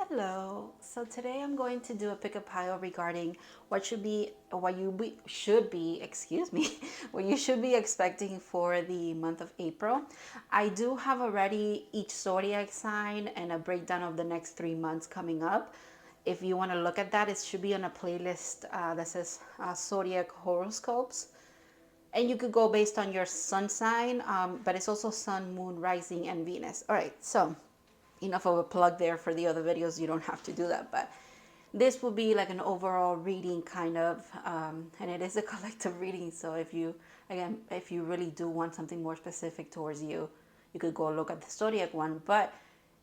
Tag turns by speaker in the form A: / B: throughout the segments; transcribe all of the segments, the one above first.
A: Hello. So today I'm going to do a pick a pile regarding what what you should be expecting for the month of April. I do have already each zodiac sign and a breakdown of the next 3 months coming up. If you want to look at that, it should be on a playlist that says zodiac horoscopes. And you could go based on your sun sign, but it's also sun, moon, rising, and Venus. All right, so enough of a plug there. For the other videos you don't have to do that, but this will be like an overall reading kind of, and it is a collective reading. So if you really do want something more specific towards you, you could go look at the zodiac one. But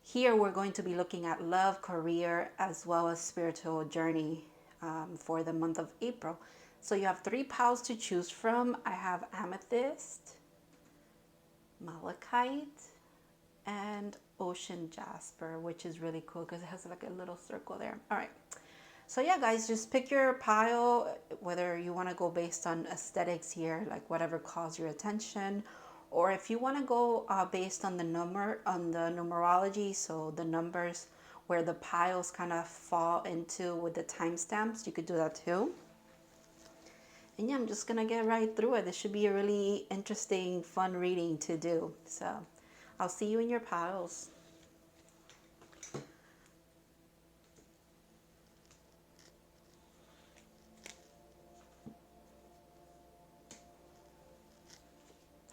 A: here we're going to be looking at love, career, as well as spiritual journey for the month of April. So you have 3 piles to choose from. I have Amethyst, Malachite, and Ocean Jasper, which is really cool because it has like a little circle there. All right. So yeah, guys, just pick your pile, whether you want to go based on aesthetics here, like whatever calls your attention, or if you want to go based on the numerology, so the numbers where the piles kind of fall into with the timestamps, you could do that too. And yeah, I'm just gonna get right through it. This should be a really interesting, fun reading to do. So I'll see you in your piles.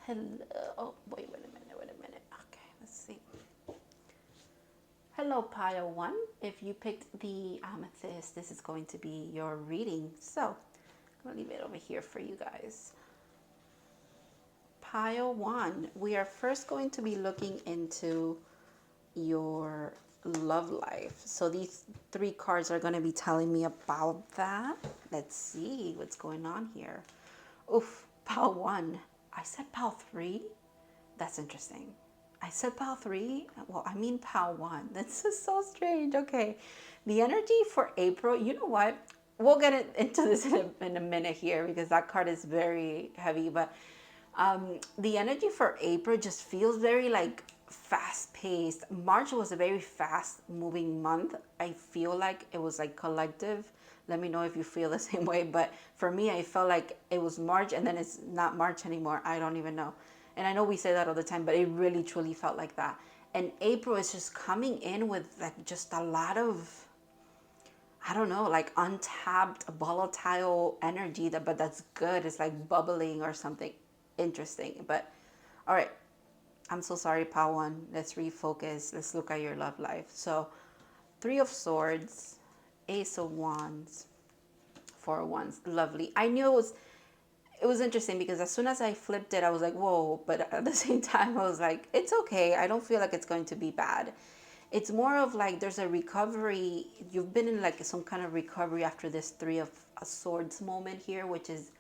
A: Hello. Oh, wait a minute. Okay, let's see. Hello, pile 1. If you picked the amethyst, this is going to be your reading. So I'm gonna leave it over here for you guys. Pile 1, we are first going to be looking into your love life. So these 3 cards are going to be telling me about that. Let's see what's going on here. Oof, pile 1. I said pile 3. That's interesting. I said pile 3. Well, I mean pile 1. That's just so strange. Okay, the energy for April. You know what? We'll get into this in a minute here because that card is very heavy. But the energy for April just feels very like fast paced. March was a very fast moving month. I feel like it was like collective. Let me know if you feel the same way. But for me, I felt like it was March and then it's not March anymore. I don't even know. And I know we say that all the time, but it really truly felt like that. And April is just coming in with like just a lot of, I don't know, like untapped, volatile energy, but that's good. It's like bubbling or something interesting. But all right, I'm so sorry, pile 1. Let's refocus. Let's look at your love life. So 3 of Swords, Ace of Wands, 4 of Wands. Lovely. I knew it was interesting because as soon as I flipped it, I was like, whoa. But at the same time, I was like, it's okay. I don't feel like it's going to be bad. It's more of like there's a recovery. You've been in like some kind of recovery after this 3 of Swords moment here, which is,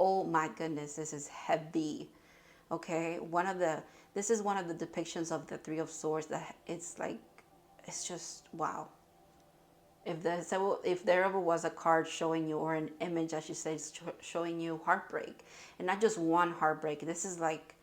A: oh my goodness, this is heavy. Okay, this is one of the depictions of the 3 of Swords that it's like, it's just wow. If there ever was a card showing you, or an image I should say, showing you heartbreak, and not just one heartbreak, this is like,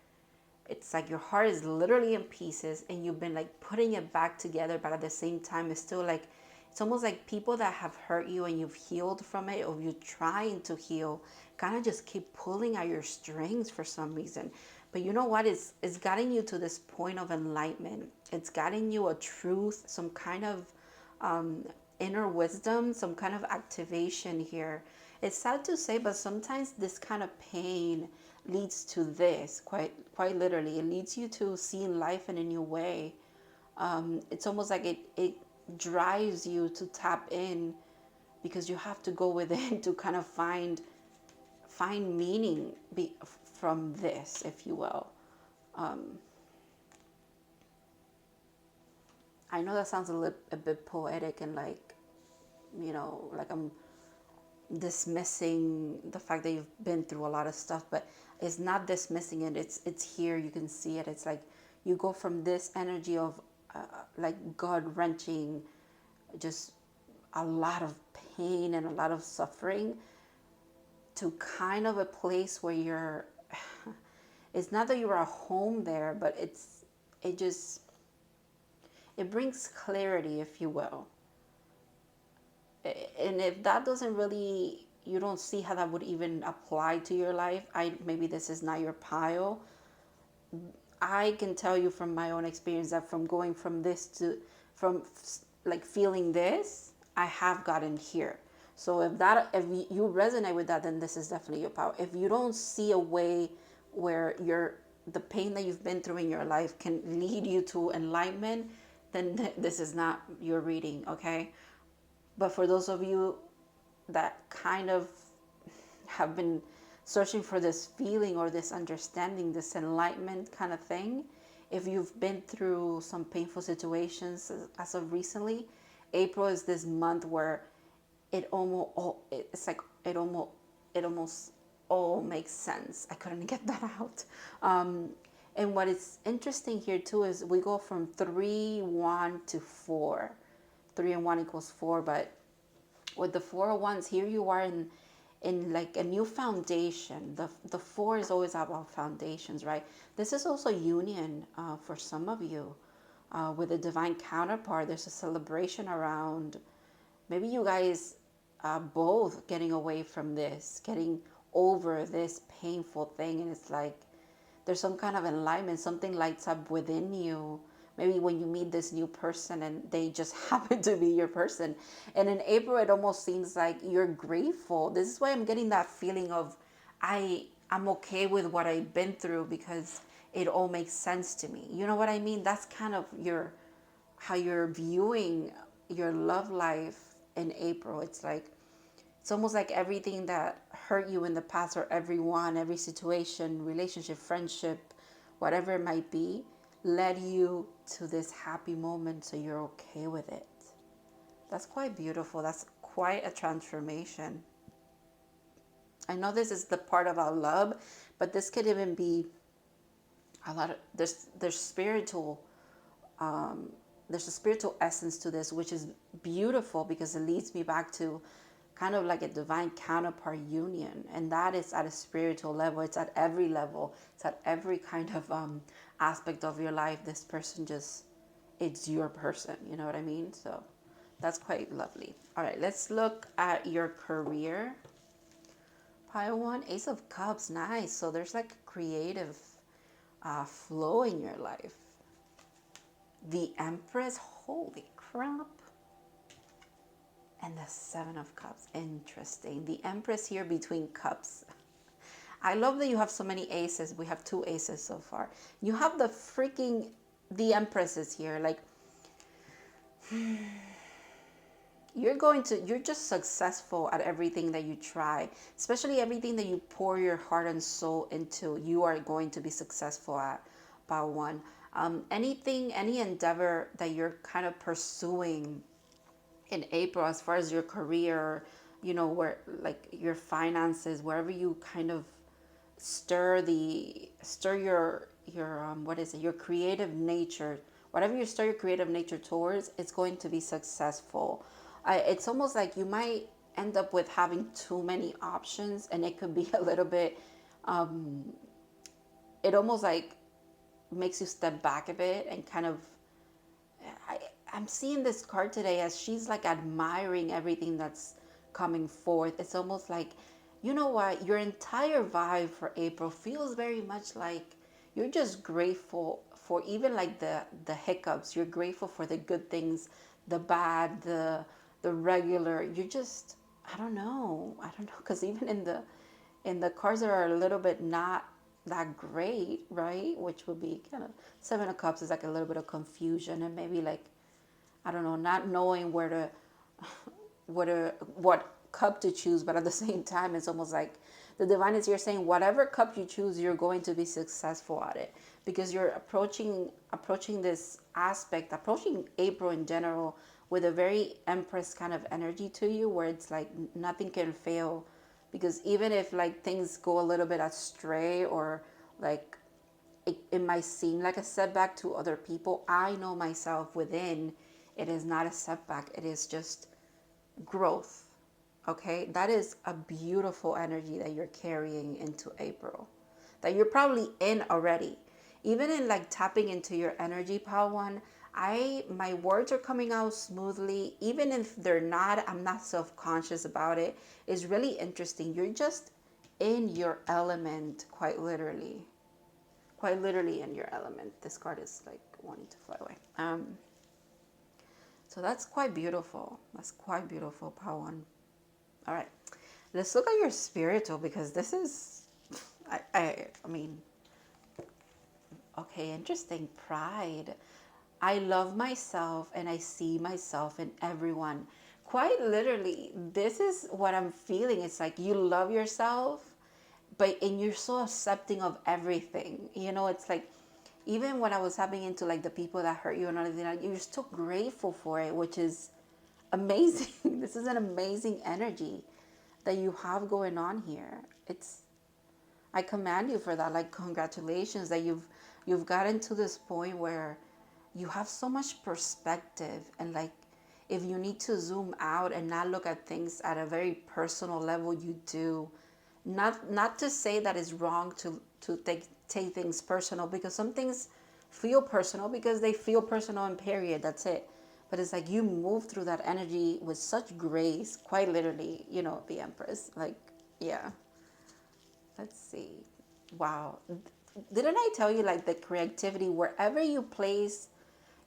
A: it's like your heart is literally in pieces and you've been like putting it back together, but at the same time it's still like, it's almost like people that have hurt you and you've healed from it, or you're trying to heal, kind of just keep pulling at your strings for some reason. But you know what, it's gotten you to this point of enlightenment. It's gotten you a truth, some kind of inner wisdom, some kind of activation here. It's sad to say, but sometimes this kind of pain leads to this, quite literally. It leads you to seeing life in a new way. It's almost like it drives you to tap in, because you have to go within to kind of find meaning from this, if you will. I know that sounds a bit poetic and like, you know, like I'm dismissing the fact that you've been through a lot of stuff, but it's not dismissing it. It's here. You can see it. It's like you go from this energy of like gut wrenching, just a lot of pain and a lot of suffering, to kind of a place where you're. It's not that you're at home there, but it brings clarity, if you will. And if that doesn't really, you don't see how that would even apply to your life, maybe this is not your pile. I can tell you from my own experience that from going from this to, from like feeling this, I have gotten here. So if you resonate with that, then this is definitely your power. If you don't see a way where the pain that you've been through in your life can lead you to enlightenment, then this is not your reading, okay? But for those of you that kind of have been searching for this feeling or this understanding, this enlightenment kind of thing, if you've been through some painful situations as of recently, April is this month where it almost all makes sense. I couldn't get that out. And what is interesting here too is we go from 3, 1 to 4. 3 and 1 equals 4, but with the 4 of Wands, here you are in like a new foundation. The 4 is always about foundations, right? This is also union for some of you with a divine counterpart. There's a celebration around maybe you guys both getting away from this, getting over this painful thing, and it's like there's some kind of enlightenment, something lights up within you. Maybe when you meet this new person and they just happen to be your person. And in April, it almost seems like you're grateful. This is why I'm getting that feeling of I'm okay with what I've been through because it all makes sense to me. You know what I mean? That's kind of how you're viewing your love life in April. It's almost like everything that hurt you in the past, or every situation, relationship, friendship, whatever it might be, led you to this happy moment, so you're okay with it. That's quite beautiful. That's quite a transformation. I know this is the part about love, but this could even be a lot of there's spiritual there's a spiritual essence to this, which is beautiful because it leads me back to kind of like a divine counterpart union. And that is at a spiritual level. It's at every level. It's at every kind of aspect of your life. This person it's your person. You know what I mean? So that's quite lovely. All right, let's look at your career. Pile 1, Ace of Cups. Nice. So there's like a creative flow in your life. The Empress. Holy crap. And the 7 of Cups. Interesting. The Empress here between cups. I love that you have so many aces. We have 2 aces so far. You have the Empresses here. Like, you're just successful at everything that you try, especially everything that you pour your heart and soul into. You are going to be successful at, Pile 1. Any endeavor that you're kind of pursuing in April, as far as your career, where like your finances, wherever you kind of stir your your creative nature, whatever you stir your creative nature towards, it's going to be successful. It's almost like you might end up with having too many options, and it could be a little bit it almost like makes you step back a bit and kind of I'm seeing this card today as she's like admiring everything that's coming forth. It's almost like, you know what, your entire vibe for April feels very much like you're just grateful for even like the hiccups. You're grateful for the good things, the bad, the regular. You're just, I don't know, because even in the cards that are a little bit not that great, right? Which would be kind of 7 of Cups is like a little bit of confusion and maybe like, I don't know, not knowing what cup to choose, but at the same time, it's almost like the divine is here saying, whatever cup you choose, you're going to be successful at it, because you're approaching this aspect, approaching April in general with a very Empress kind of energy to you, where it's like nothing can fail, because even if like things go a little bit astray, or like it might seem like a setback to other people, I know myself within, it is not a setback. It is just growth. Okay? That is a beautiful energy that you're carrying into April, that you're probably in already. Even in like tapping into your energy, Pile 1, My words are coming out smoothly, even if they're not. I'm not self-conscious about it. It's really interesting. You're just in your element, quite literally in your element. This card is like wanting to fly away. So that's quite beautiful. That's quite beautiful, Pawan. All right, let's look at your spiritual, because this is, I mean, okay, interesting. Pride. I love myself and I see myself in everyone. Quite literally, this is what I'm feeling. It's like you love yourself, and you're so accepting of everything. You know, it's like even when I was tapping into like the people that hurt you and everything, like, you're still grateful for it, which is amazing. This is an amazing energy that you have going on here. I commend you for that. Like, congratulations that you've gotten to this point where you have so much perspective, and like, if you need to zoom out and not look at things at a very personal level, you do. Not to say that it's wrong to take things personal, because some things feel personal because they feel personal, and period, that's it. But it's like you move through that energy with such grace, quite literally, you know, the Empress. Like, yeah. Let's see. Wow. Didn't I tell you, like, the creativity, wherever you place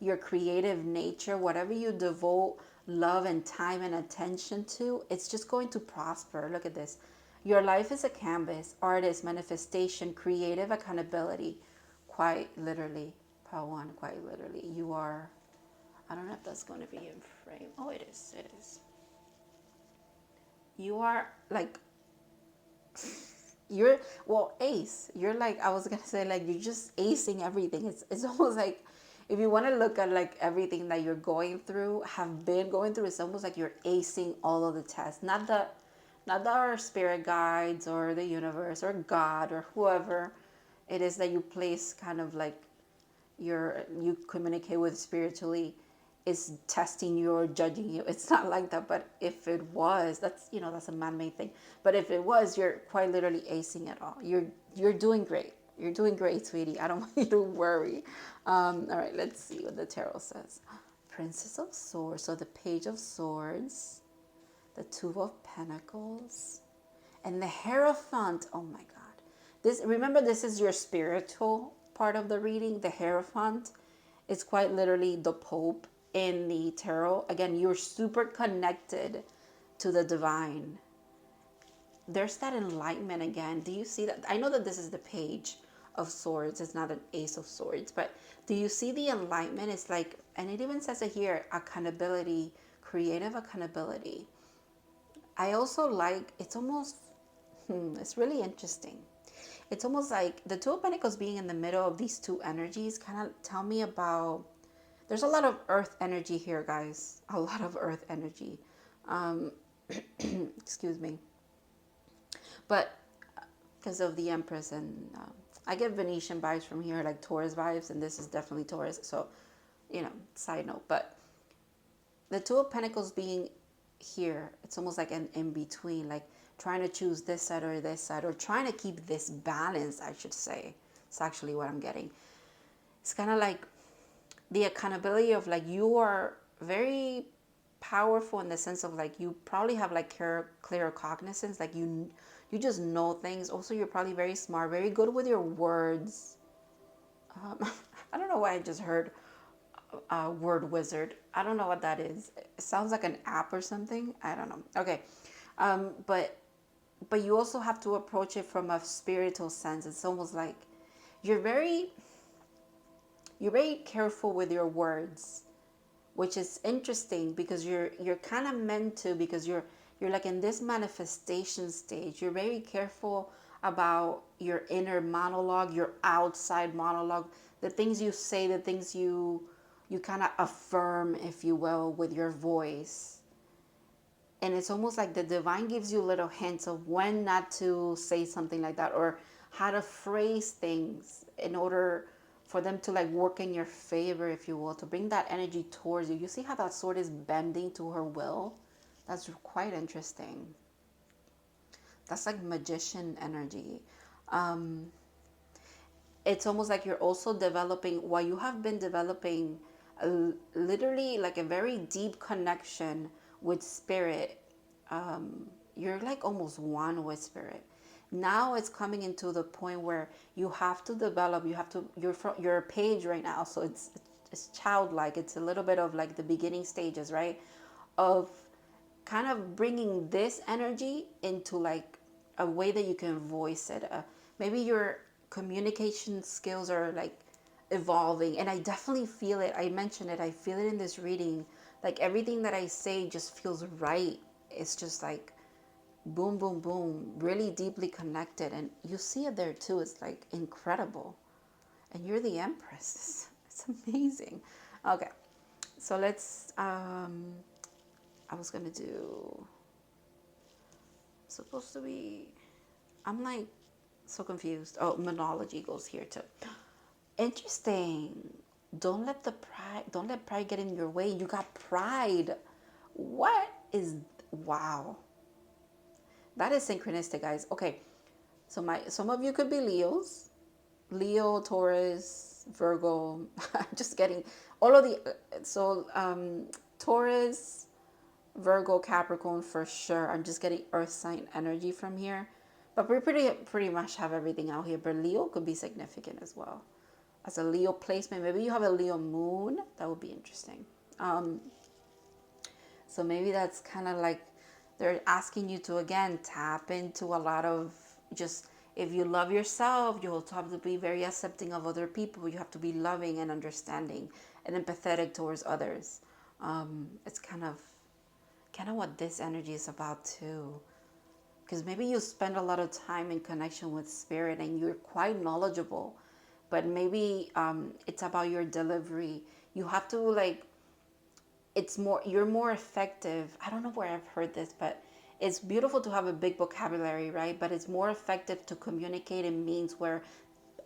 A: your creative nature, whatever you devote love and time and attention to, it's just going to prosper. Look at this. Your life is a canvas, artist, manifestation, creative accountability. Quite literally, Pawan, quite literally. You are, I don't know if that's going to be in frame. Oh, it is. It is. You are like, you're, well, ace. You're like, I was gonna say, like, you're just acing everything. It's almost like, if you want to look at like everything that you're going through, have been going through, it's almost like you're acing all of the tests. Not that our spirit guides or the universe or God or whoever it is that you place kind of like you communicate with spiritually is testing you or judging you. It's not like that. But if it was, that's, you know, that's a man-made thing. But if it was, you're quite literally acing it all. You're doing great. You're doing great, sweetie. I don't want you to worry. All right, let's see what the tarot says. Princess of Swords. So the Page of Swords, the Two of Pentacles, and the Hierophant. Oh my God. This, remember, this is your spiritual part of the reading. The Hierophant is quite literally the Pope in the tarot. Again, you're super connected to the divine. There's that enlightenment again. Do you see that? I know that this is the Page of Swords. It's not an Ace of Swords. But do you see the enlightenment? It's like, and it even says it here, accountability, creative accountability. I also like, it's almost, it's really interesting. It's almost like the Two of Pentacles being in the middle of these two energies kind of tell me about, there's a lot of earth energy here, guys. A lot of earth energy. Excuse me. But because of the Empress, and I get Venetian vibes from here, like Taurus vibes, and this is definitely Taurus. So, you know, side note. But the Two of Pentacles being here, it's almost like an in-between, like trying to choose this side or this side, or trying to keep this balance, I should say. It's actually what I'm getting. It's kind of like the accountability of like, you are very powerful in the sense of like, you probably have like clear cognizance, like you just know things. Also, you're probably very smart, very good with your words. I don't know why I just heard word wizard. I don't know what that is. It sounds like an app or something. I don't know. Okay. But you also have to approach it from a spiritual sense. It's almost like you're very careful with your words, which is interesting because you're kind of meant to, because you're like in this manifestation stage. You're very careful about your inner monologue, your outside monologue, the things you say, the things you kind of affirm, if you will, with your voice. And it's almost like the divine gives you little hints of when not to say something like that, or how to phrase things in order for them to like work in your favor, if you will, to bring that energy towards you. You see how that sword is bending to her will? That's quite interesting. That's like magician energy. It's almost like you're also developing, while you have been developing literally like a very deep connection with spirit. You're like almost one with spirit. Now it's coming into the point where you have to develop, you have to, you're a page right now, so it's childlike. It's a little bit of like the beginning stages, right, of kind of bringing this energy into like a way that you can voice it. Maybe your communication skills are like evolving, and I definitely feel it. I mentioned it, I feel it in this reading. Like everything that I say just feels right. It's just like boom, boom, boom, really deeply connected. And you see it there too. It's like incredible. And you're the Empress. It's amazing. Okay, so let's, I was gonna do, supposed to be, I'm like so confused. Oh, Moonology goes here too. Interesting. Don't let pride get in your way. You got pride. What is, wow. That is synchronistic, guys. Okay. So some of you could be Leos. Leo, Taurus, Virgo. I'm just getting all of the, Taurus, Virgo, Capricorn for sure. I'm just getting earth sign energy from here. But we pretty much have everything out here. But Leo could be significant as well. As a Leo placement, maybe you have a Leo moon. That would be interesting. So maybe that's kind of like they're asking you to, again, tap into a lot of just, if you love yourself, you'll have to be very accepting of other people. You have to be loving and understanding and empathetic towards others. It's kind of what this energy is about too. Because maybe you spend a lot of time in connection with spirit and you're quite knowledgeable, but maybe it's about your delivery. You have to like, you're more effective. I don't know where I've heard this, but it's beautiful to have a big vocabulary, right? But it's more effective to communicate in means where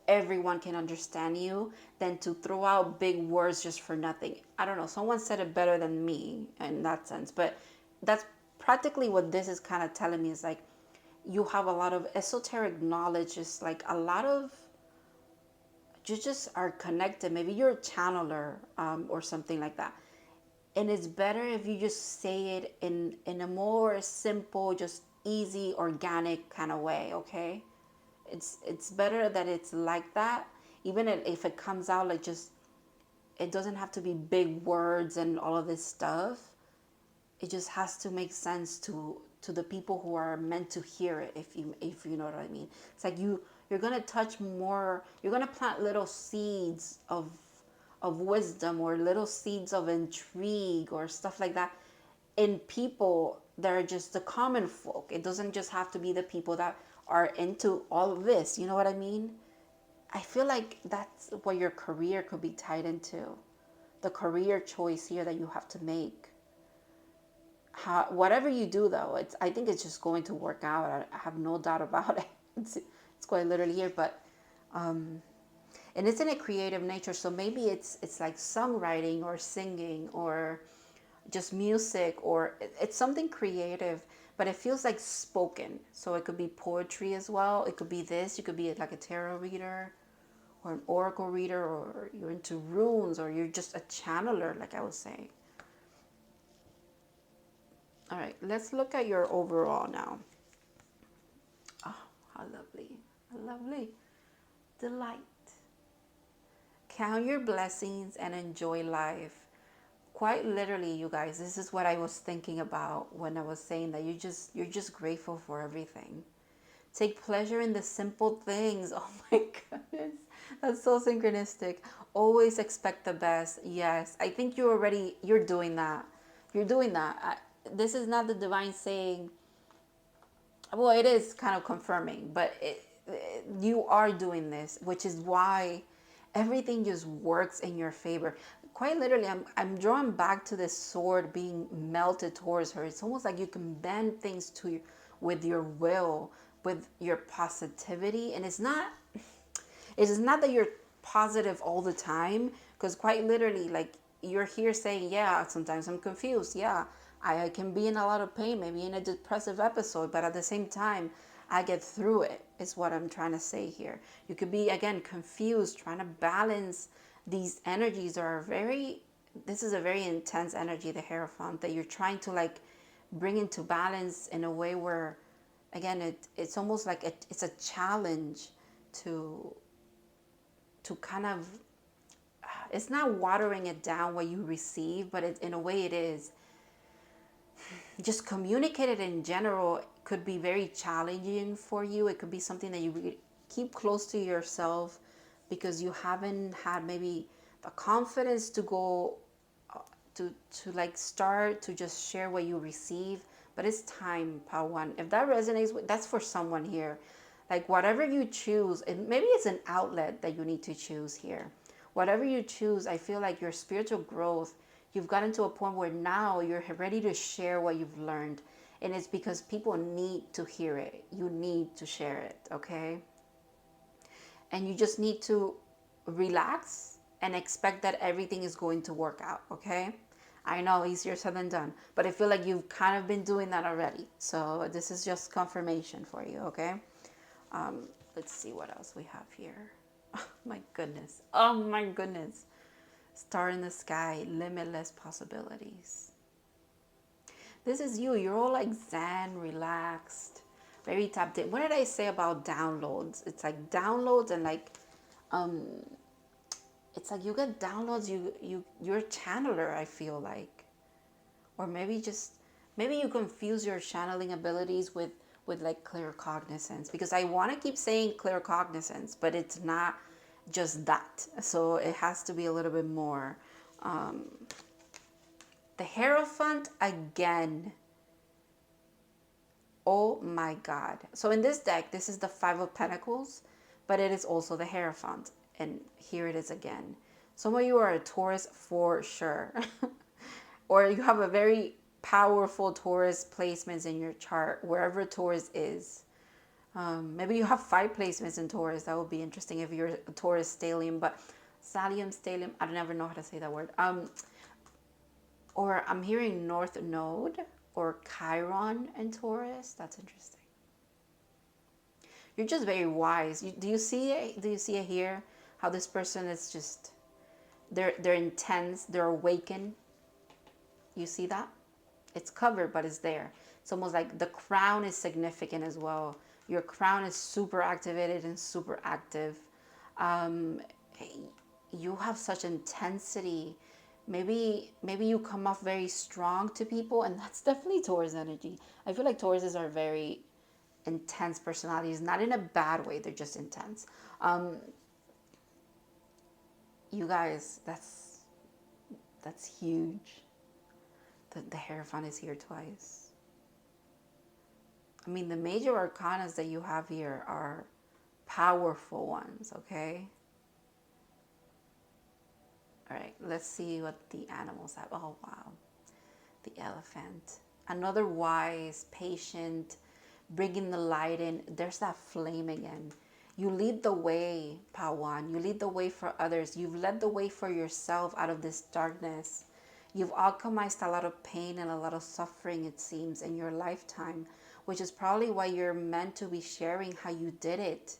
A: everyone can understand you than to throw out big words just for nothing. I don't know. Someone said it better than me in that sense, but that's practically what this is kind of telling me, is like you have a lot of esoteric knowledge. It's like a lot of, you just are connected. Maybe you're a channeler or something like that. And it's better if you just say it in a more simple, just easy, organic kind of way, okay? It's better that it's like that. Even if it comes out like just, it doesn't have to be big words and all of this stuff. It just has to make sense to the people who are meant to hear it, if you know what I mean. It's like you're gonna touch more, you're gonna plant little seeds of wisdom or little seeds of intrigue or stuff like that in people that are just the common folk. It doesn't just have to be the people that are into all of this. You know what I mean? I feel like that's what your career could be tied into. The career choice here that you have to make. Whatever you do though, I think it's just going to work out. I have no doubt about it. It's quite literally here, but and it's in a creative nature, so maybe it's like songwriting or singing or just music, or it's something creative, but it feels like spoken. So it could be poetry as well. It could be this. You could be like a tarot reader or an oracle reader, or you're into runes, or you're just a channeler, like I was saying. All right, let's look at your overall now. Oh, how lovely. How lovely. Delight. Count your blessings and enjoy life. Quite literally, you guys, this is what I was thinking about when I was saying that you're just grateful for everything. Take pleasure in the simple things. Oh my goodness. That's so synchronistic. Always expect the best. Yes, I think you're doing that. You're doing that. This is not the divine saying. Well, it is kind of confirming, but you are doing this, which is why everything just works in your favor. Quite literally, I'm drawn back to this sword being melted towards her. It's almost like you can bend things with your will, with your positivity. And it's not that you're positive all the time, because quite literally, like, you're here saying, yeah, sometimes I'm confused. Yeah, I can be in a lot of pain, maybe in a depressive episode, but at the same time, I get through it, is what I'm trying to say here. You could be, again, confused, trying to balance these energies that are very this is a very intense energy, the Hierophant, that you're trying to like bring into balance in a way where, again, it's almost like it's a challenge to kind of, it's not watering it down what you receive, but in a way it is. Just communicate it in general could be very challenging for you. It could be something that you keep close to yourself because you haven't had maybe the confidence to go to like start to just share what you receive. But it's time, Pawan. If that resonates with, that's for someone here. Like whatever you choose, and maybe it's an outlet that you need to choose here. Whatever you choose, I feel like your spiritual growth, you've gotten to a point where now you're ready to share what you've learned. And it's because people need to hear it. You need to share it, okay? And you just need to relax and expect that everything is going to work out, okay? I know, easier said than done, but I feel like you've kind of been doing that already. So this is just confirmation for you, okay? Let's see what else we have here. Oh my goodness. Oh my goodness. Star in the sky, limitless possibilities. This is you. You're all like zen, relaxed, very tapped in. What did I say about downloads? It's like downloads and like, it's like you get downloads. You're a channeler, I feel like, or maybe you confuse your channeling abilities with like clear cognizance, because I want to keep saying clear cognizance, but it's not just that. So it has to be a little bit more. The Hierophant again. Oh my God. So in this deck, this is the Five of Pentacles, but it is also the Hierophant. And here it is again. Some of you are a Taurus for sure. Or you have a very powerful Taurus placements in your chart, wherever Taurus is. Maybe you have 5 placements in Taurus. That would be interesting if you're a Taurus stellium, but stellium, I don't ever know how to say that word. Or I'm hearing North Node or Chiron and Taurus. That's interesting. You're just very wise. Do you see it? Do you see it here? How this person is just, they're intense, they're awakened. You see that? It's covered, but it's there. It's almost like the crown is significant as well. Your crown is super activated and super active. You have such intensity. Maybe you come off very strong to people, and that's definitely Taurus energy. I feel like Tauruses are very intense personalities, not in a bad way. They're just intense. You guys, that's huge. The Hierophant is here twice. I mean, the major arcanas that you have here are powerful ones, okay? All right, let's see what the animals have. Oh, wow. The elephant. Another wise, patient, bringing the light in. There's that flame again. You lead the way, Pawan. You lead the way for others. You've led the way for yourself out of this darkness. You've alchemized a lot of pain and a lot of suffering, it seems, in your lifetime, which is probably why you're meant to be sharing how you did it.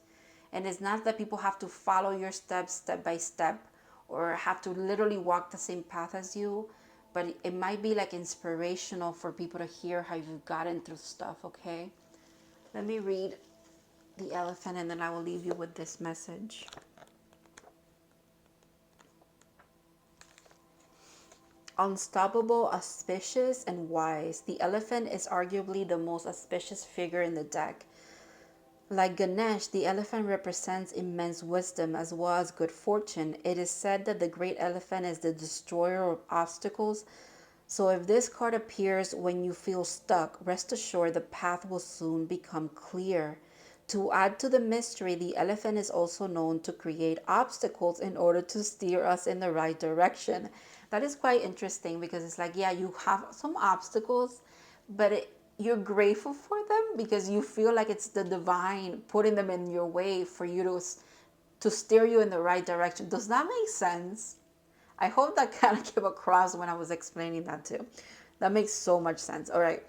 A: And it's not that people have to follow your steps step by step or have to literally walk the same path as you, but it might be like inspirational for people to hear how you've gotten through stuff, okay? Let me read the elephant and then I will leave you with this message. Unstoppable, auspicious, and wise. The elephant is arguably the most auspicious figure in the deck. Like Ganesh, the elephant represents immense wisdom as well as good fortune. It is said that the great elephant is the destroyer of obstacles. So if this card appears when you feel stuck, rest assured the path will soon become clear. To add to the mystery, the elephant is also known to create obstacles in order to steer us in the right direction. That is quite interesting because it's like, yeah, you have some obstacles, but you're grateful for them because you feel like it's the divine putting them in your way for you to steer you in the right direction. Does that make sense? I hope that kind of came across when I was explaining that too. That makes so much sense. All right.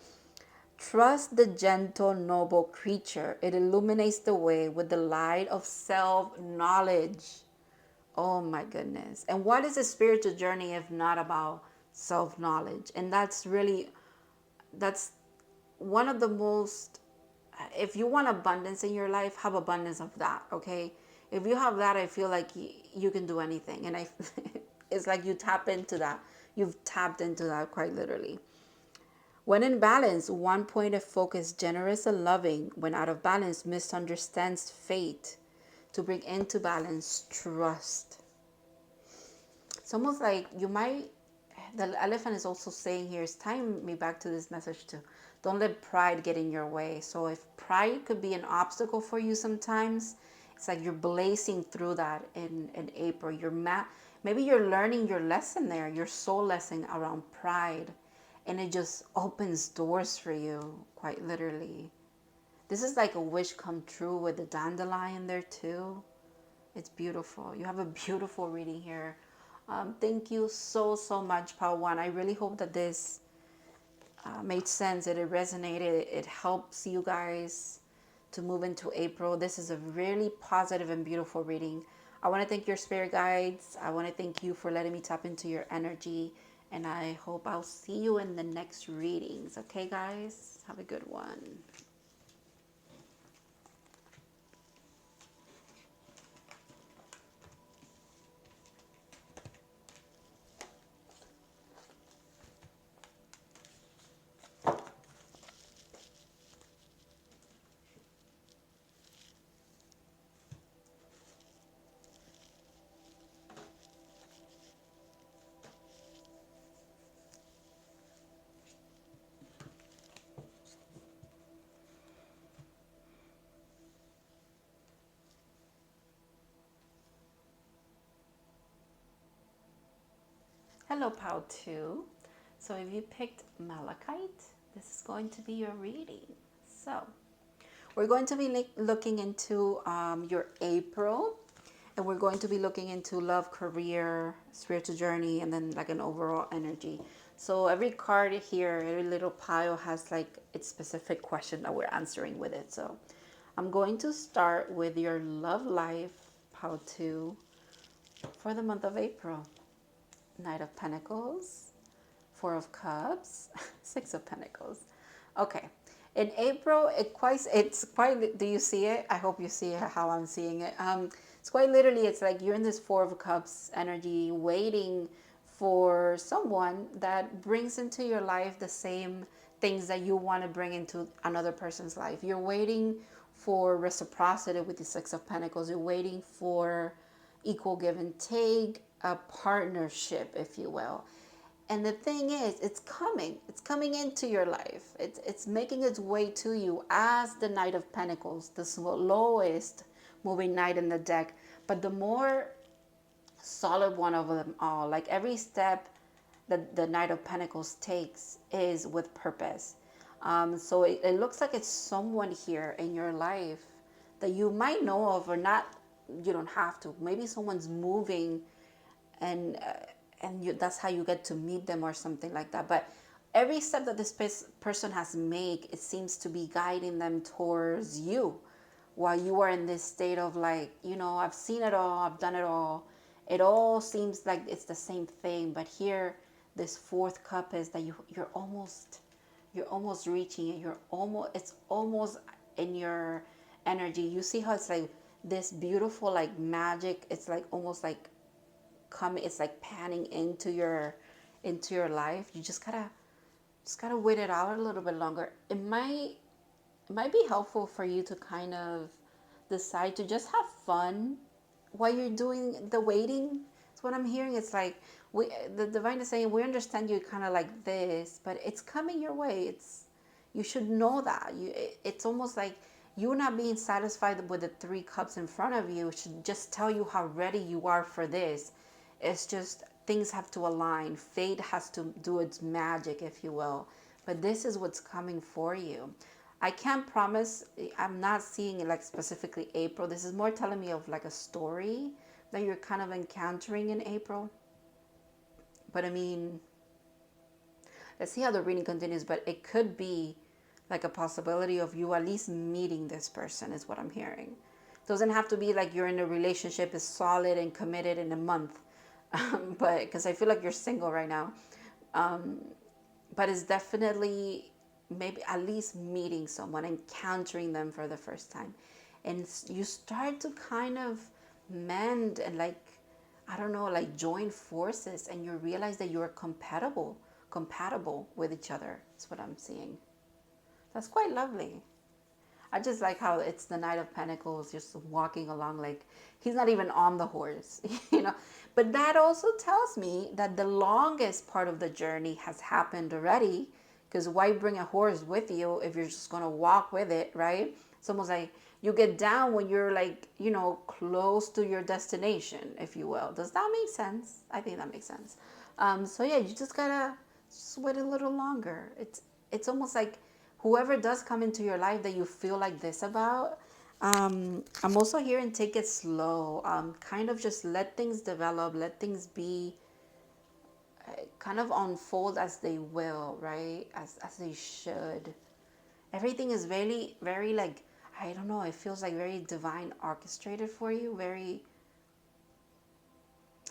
A: Trust the gentle, noble creature. It illuminates the way with the light of self-knowledge. Oh my goodness. And what is a spiritual journey if not about self-knowledge? And that's one of the most, if you want abundance in your life, have abundance of that, okay? If you have that, I feel like you can do anything. And it's like you tap into that. You've tapped into that quite literally. When in balance, one point of focus, generous and loving. When out of balance, misunderstands fate. To bring into balance, trust. It's almost like you might, the elephant is also saying here, it's tying me back to this message too. Don't let pride get in your way. So if pride could be an obstacle for you sometimes, it's like you're blazing through that in April. Maybe you're learning your lesson there, your soul lesson around pride. And it just opens doors for you, quite literally. This is like a wish come true with the dandelion there too. It's beautiful. You have a beautiful reading here. Thank you so, so much, Pao One. I really hope that this made sense, that it resonated. It helps you guys to move into April. This is a really positive and beautiful reading. I want to thank your spirit guides. I want to thank you for letting me tap into your energy. And I hope I'll see you in the next readings. Okay, guys? Have a good one. Hello, Pao 2. So if you picked Malachite, this is going to be your reading. So we're going to be looking into your April, and we're going to be looking into love, career, spiritual journey, and then like an overall energy. So every card here, every little pile has like its specific question that we're answering with it. So I'm going to start with your love life, Pao 2, for the month of April. Knight of Pentacles, Four of Cups, Six of Pentacles. Okay. In April, it's quite, do you see it? I hope you see how I'm seeing it. It's quite literally, it's like you're in this Four of Cups energy, waiting for someone that brings into your life the same things that you want to bring into another person's life. You're waiting for reciprocity with the Six of Pentacles. You're waiting for equal give and take, a partnership, if you will. And the thing is, it's coming into your life. It's making its way to you as the Knight of Pentacles, the lowest moving knight in the deck, but the more solid one of them all. Like every step that the Knight of Pentacles takes is with purpose. So it looks like it's someone here in your life that you might know of or not. You don't have to. Maybe someone's moving and that's how you get to meet them or something like that. But every step that this person has made, it seems to be guiding them towards you, while you are in this state of like, I've seen it all, I've done it all. It all seems like it's the same thing. But here, this fourth cup is that you're almost reaching it. It's almost in your energy. You see how it's like this beautiful like magic. It's like almost like it's like panning into your life. You just gotta wait it out a little bit longer. It might be helpful for you to kind of decide to just have fun while you're doing the waiting. That's what I'm hearing. It's like the divine is saying, we understand you kind of like this, but it's coming your way. You should know that. It's almost like you not being satisfied with the three cups in front of you should just tell you how ready you are for this. It's just things have to align. Fate has to do its magic, if you will. But this is what's coming for you. I can't promise. I'm not seeing it like specifically April. This is more telling me of like a story that you're kind of encountering in April. But I mean, let's see how the reading continues. But it could be like a possibility of you at least meeting this person is what I'm hearing. Doesn't have to be like you're in a relationship is solid and committed in a month. But because I feel like you're single right now. But it's definitely maybe at least meeting someone, encountering them for the first time. And you start to kind of mend and like, I don't know, like join forces, and you realize that you're compatible with each other. That's what I'm seeing. That's quite lovely. I just like how it's the Knight of Pentacles just walking along like he's not even on the horse, you know. But that also tells me that the longest part of the journey has happened already, because why bring a horse with you if you're just going to walk with it, right? It's almost like you get down when you're like, you know, close to your destination, if you will. Does that make sense? I think that makes sense. So yeah, you just gotta just wait a little longer. It's almost like whoever does come into your life that you feel like this about, I'm also hearing take it slow. Kind of just let things develop, let things be, kind of unfold as they will, right? As they should. Everything is very like, I don't know, it feels like very divine orchestrated for you. Very,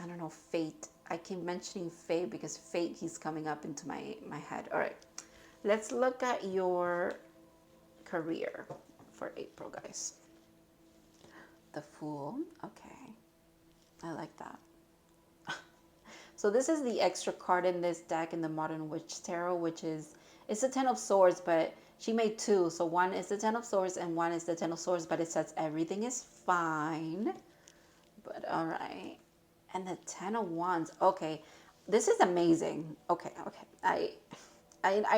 A: I don't know, fate. I keep mentioning fate because fate keeps coming up into my head. All right, let's look at your career for April, guys. The Fool. Okay, I like that. So this is the extra card in this deck in the Modern Witch Tarot, which is, it's the Ten of Swords, but she made two. So one is the Ten of Swords and one is the Ten of Swords, but it says everything is fine. But all right. And the Ten of Wands. Okay, this is amazing. Okay. I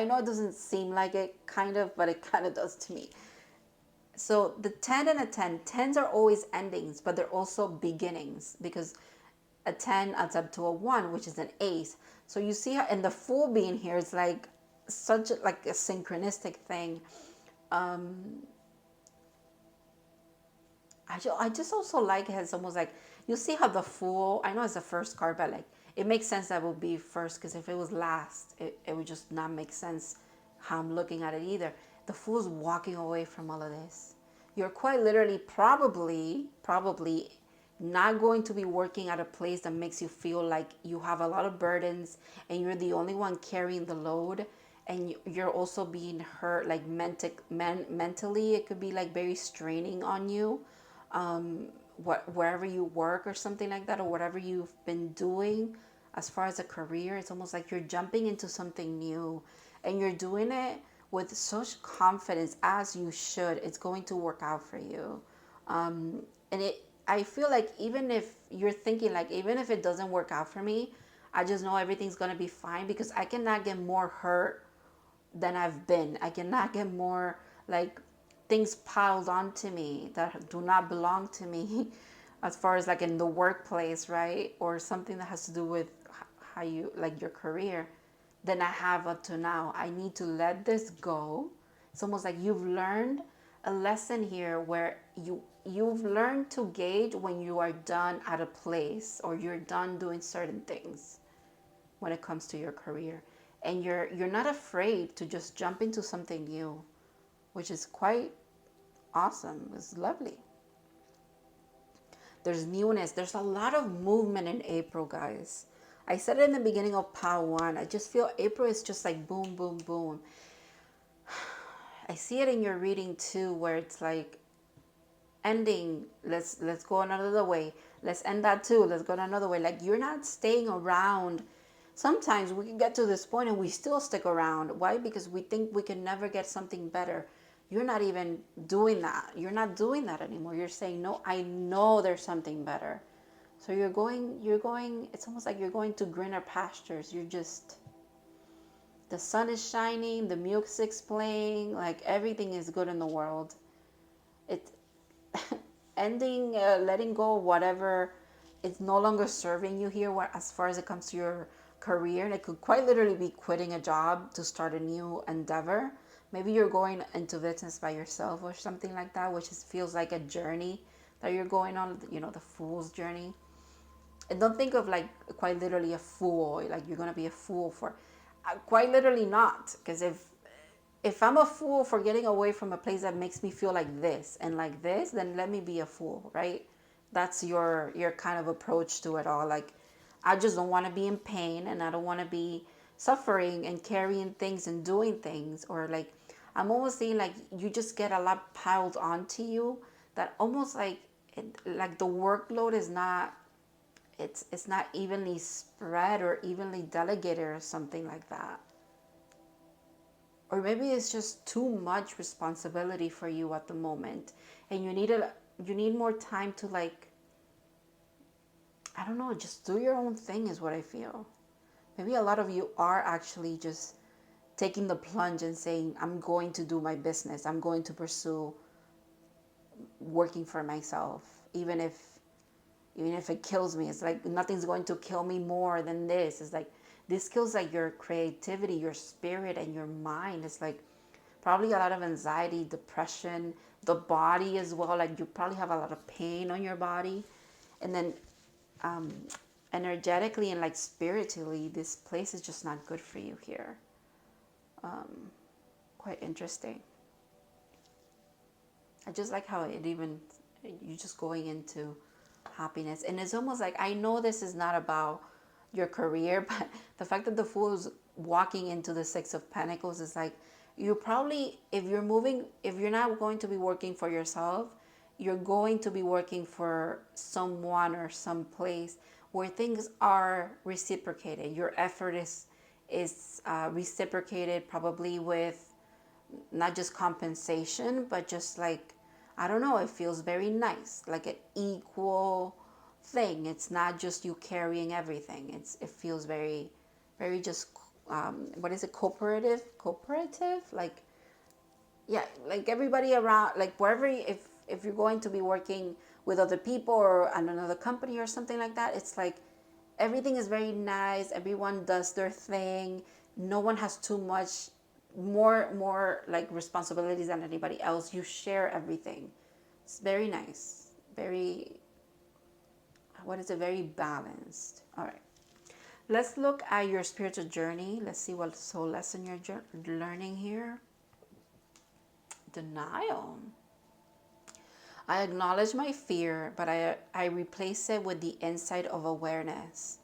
A: know it doesn't seem like it, kind of, but it kind of does to me. So the 10 and a 10, 10s are always endings, but they're also beginnings, because a 10 adds up to a 1, which is an ace. So you see how, and the Fool being here is like such like a synchronistic thing. I just also like it. It's almost like, you see how the Fool, I know it's the first card, but like it makes sense that it would be first, because if it was last, it would just not make sense how I'm looking at it either. The Fool's walking away from all of this. You're quite literally probably not going to be working at a place that makes you feel like you have a lot of burdens and you're the only one carrying the load, and you're also being hurt like mentally. It could be like very straining on you, wherever you work or something like that, or whatever you've been doing as far as a career. It's almost like you're jumping into something new, and you're doing it with such confidence, as you should. It's going to work out for you. And I feel like even if you're thinking like, even if it doesn't work out for me, I just know everything's going to be fine, because I cannot get more hurt than I've been. I cannot get more like things piled onto me that do not belong to me, as far as like in the workplace, right? Or something that has to do with how you like your career, than I have up to now. I need to let this go. It's almost like you've learned a lesson here where you've learned to gauge when you are done at a place, or you're done doing certain things when it comes to your career. And you're not afraid to just jump into something new, which is quite awesome. It's lovely. There's newness. There's a lot of movement in April, guys. I said it in the beginning of Pile 1. I just feel April is just like boom, boom, boom. I see it in your reading too, where it's like ending. Let's go another way. Let's end that too. Let's go another way. Like, you're not staying around. Sometimes we can get to this point and we still stick around. Why? Because we think we can never get something better. You're not even doing that. You're not doing that anymore. You're saying, no, I know there's something better. So you're going, it's almost like you're going to greener pastures. You're just, the sun is shining, the music's playing, like everything is good in the world. It's ending, letting go, whatever, it's no longer serving you here as far as it comes to your career. And it could quite literally be quitting a job to start a new endeavor. Maybe you're going into business by yourself or something like that, which feels like a journey that you're going on, you know, the fool's journey. And don't think of like quite literally a fool, like you're going to be a fool for, quite literally not. Because if if I'm a fool for getting away from a place that makes me feel like this and like this, then let me be a fool, right? That's your kind of approach to it all. Like, I just don't want to be in pain, and I don't want to be suffering and carrying things and doing things. Or like, I'm almost saying like you just get a lot piled onto you that almost like like the workload is not, it's not evenly spread or evenly delegated or something like that. Or maybe it's just too much responsibility for you at the moment, and you need more time to, like, I don't know, just do your own thing is what I feel. Maybe a lot of you are actually just taking the plunge and saying, I'm going to do my business. I'm going to pursue working for myself, even if it kills me. It's like nothing's going to kill me more than this. It's like this kills like your creativity, your spirit, and your mind. It's like probably a lot of anxiety, depression, the body as well. Like you probably have a lot of pain on your body. And then um, energetically and like spiritually, this place is just not good for you here. Quite interesting. I just like how it even, you just going into happiness. And it's almost like, I know this is not about your career, but the fact that the Fool is walking into the Six of Pentacles is like, you probably, if you're moving, if you're not going to be working for yourself, you're going to be working for someone or some place where things are reciprocated. Your effort is reciprocated, probably with not just compensation, but just like, I don't know, it feels very nice, like an equal thing. It's not just you carrying everything. It feels very, very just, what is it, cooperative, like, yeah, like everybody around, like wherever, if you're going to be working with other people or at another company or something like that, it's like everything is very nice. Everyone does their thing. No one has too much more like responsibilities than anybody else. You share everything. It's very nice. Very, what is it? Very balanced. All right. Let's look at your spiritual journey. Let's see what soul lesson you're learning here. Denial. I acknowledge my fear, but I replace it with the insight of awareness.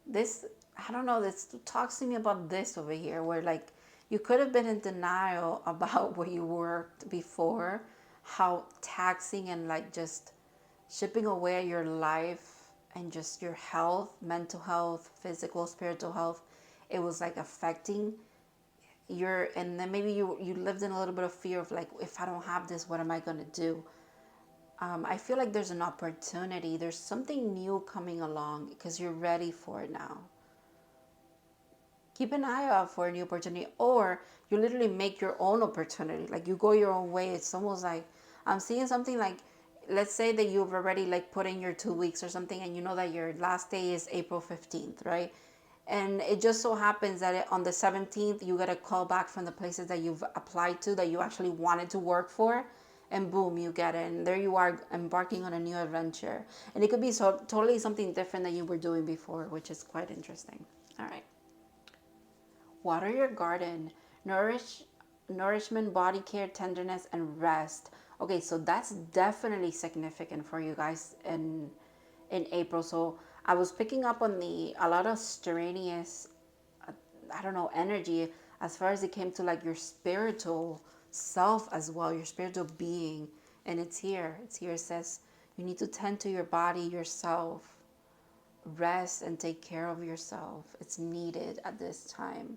A: This, I don't know, this talks to me about this over here, where like you could have been in denial about where you worked before, how taxing and like just shipping away your life and just your health, mental health, physical, spiritual health, it was like affecting your, and then maybe you lived in a little bit of fear of like, if I don't have this, what am I going to do? I feel like there's an opportunity. There's something new coming along because you're ready for it now. Keep an eye out for a new opportunity, or you literally make your own opportunity. Like you go your own way. It's almost like I'm seeing something like, let's say that you've already like put in your 2 weeks or something, and you know that your last day is April 15th, right? And it just so happens that on the 17th, you get a call back from the places that you've applied to, that you actually wanted to work for. And boom, you get it. And there you are embarking on a new adventure. And it could be totally something different than you were doing before, which is quite interesting. All right. Water your garden. Nourishment, body care, tenderness, and rest. Okay, so that's definitely significant for you guys in April. So I was picking up on a lot of strenuous, I don't know, energy as far as it came to like your spiritual self as well, your spiritual being. And it's here. It's here. It says you need to tend to your body, yourself, rest and take care of yourself. It's needed at this time.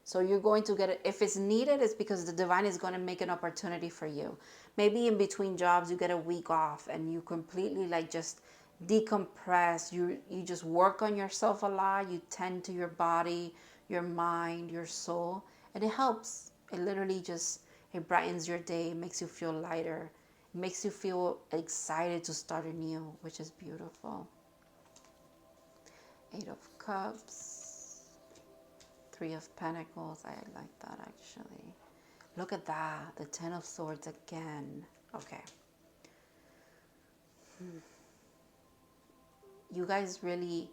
A: So you're going to get it. If it's needed, it's because the divine is going to make an opportunity for you. Maybe in between jobs, you get a week off and you completely like just decompress. You just work on yourself a lot. You tend to your body, your mind, your soul, and it helps. It literally just, it brightens your day. It makes you feel lighter. It makes you feel excited to start anew, which is beautiful. 8 of Cups, 3 of Pentacles. I like that actually. Look at that, the 10 of Swords again. Okay. You guys really,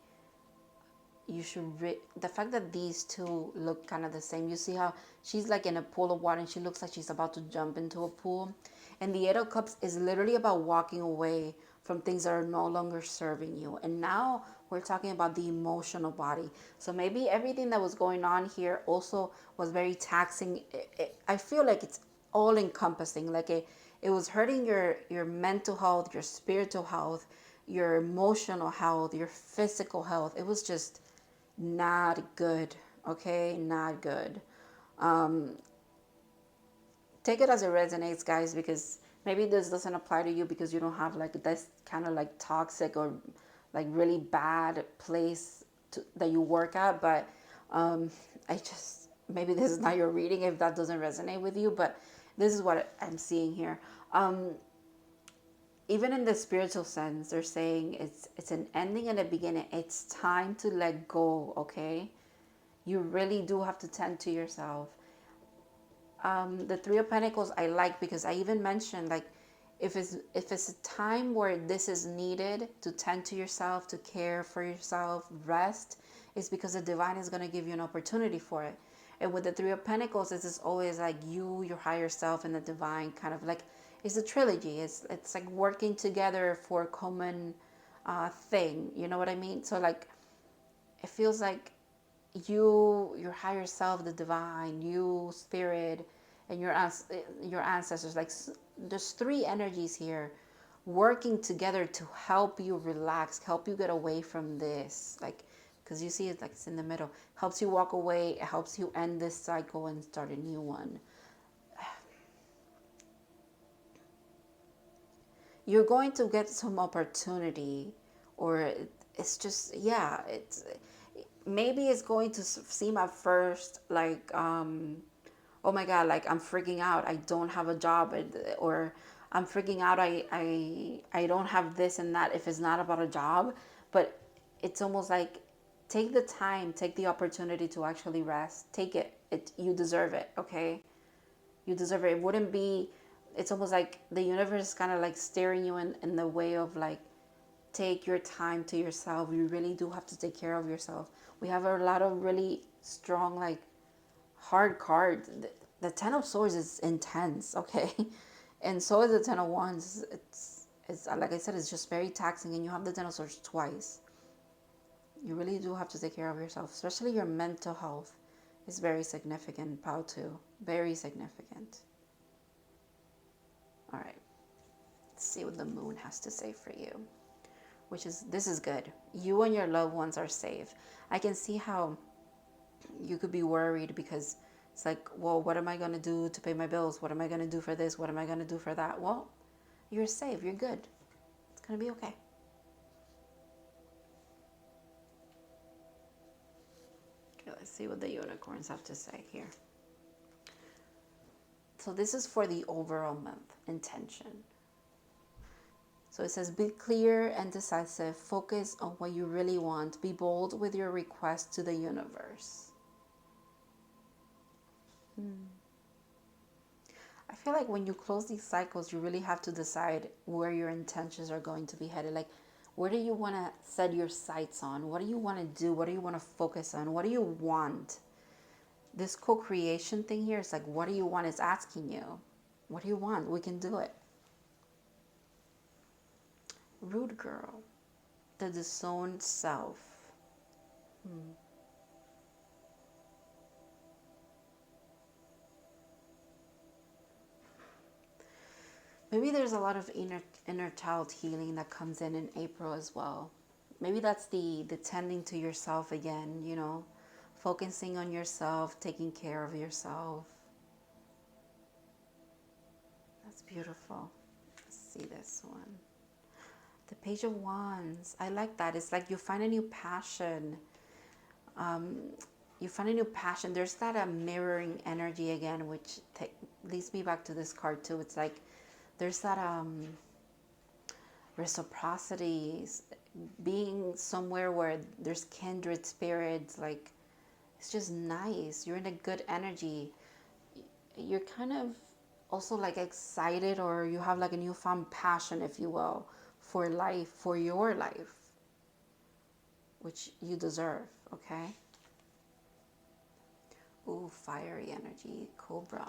A: you should the fact that these two look kind of the same. You see how she's like in a pool of water and she looks like she's about to jump into a pool. And the Eight of Cups is literally about walking away from things that are no longer serving you. And now we're talking about the emotional body. So maybe everything that was going on here also was very taxing. I feel like it's all encompassing. Like it was hurting your mental health, your spiritual health, your emotional health, your physical health. It was just not good. Okay, not good. Take it as it resonates, guys, because maybe this doesn't apply to you because you don't have like this kind of like toxic or like really bad place that you work at. But I just, maybe this is not your reading if that doesn't resonate with you, but this is what I'm seeing here. Even in the spiritual sense, they're saying it's an ending and a beginning. It's time to let go. Okay, you really do have to tend to yourself. The Three of Pentacles I like because I even mentioned like if it's a time where this is needed to tend to yourself, to care for yourself, rest, it's because the divine is going to give you an opportunity for it. And with the Three of Pentacles, it's always like you, your higher self, and the divine, kind of like it's a trilogy. It's like working together for a common thing. You know what I mean? So like it feels like you, your higher self, the divine, you, spirit, and your ancestors. Like there's three energies here working together to help you relax, help you get away from this. Like, because you see it like it's in the middle. Helps you walk away. It helps you end this cycle and start a new one. You're going to get some opportunity, or it's just, yeah, it's maybe it's going to seem at first like oh my god, like I'm freaking out, I don't have a job, or I'm freaking out, I don't have this and that, if it's not about a job. But it's almost like take the time, take the opportunity to actually rest. Take it, you deserve it. Okay, you deserve it. It wouldn't be, it's almost like the universe is kind of like steering you in the way of like, take your time to yourself. You really do have to take care of yourself. We have a lot of really strong, like hard cards. The Ten of Swords is intense, okay? And so is the Ten of Wands. It's like I said, it's just very taxing. And you have the Ten of Swords twice. You really do have to take care of yourself, especially your mental health is very significant, Pao too. Very significant. All right. Let's see what the moon has to say for you. This is good. You and your loved ones are safe. I can see how you could be worried because it's like, well, what am I going to do to pay my bills? What am I going to do for this? What am I going to do for that? Well, you're safe. You're good. It's going to be okay. Okay, let's see what the unicorns have to say here. So this is for the overall month intention. So it says, be clear and decisive. Focus on what you really want. Be bold with your request to the universe. I feel like when you close these cycles, you really have to decide where your intentions are going to be headed. Like, where do you want to set your sights on? What do you want to do? What do you want to focus on? What do you want? This co-creation thing here is like, what do you want? It's asking you, what do you want? We can do it. Rude girl, the disowned self. Maybe there's a lot of inner child healing that comes in April as well. Maybe that's the tending to yourself again, you know, focusing on yourself, taking care of yourself. That's beautiful. Let's see this one. The Page of Wands. I like that. It's like you find a new passion. You find a new passion. There's that mirroring energy again, which leads me back to this card too. It's like there's that reciprocity, being somewhere where there's kindred spirits. Like it's just nice. You're in a good energy. You're kind of also like excited, or you have like a newfound passion, if you will, for life, for your life, which you deserve. Okay. Ooh, fiery energy, Cobra.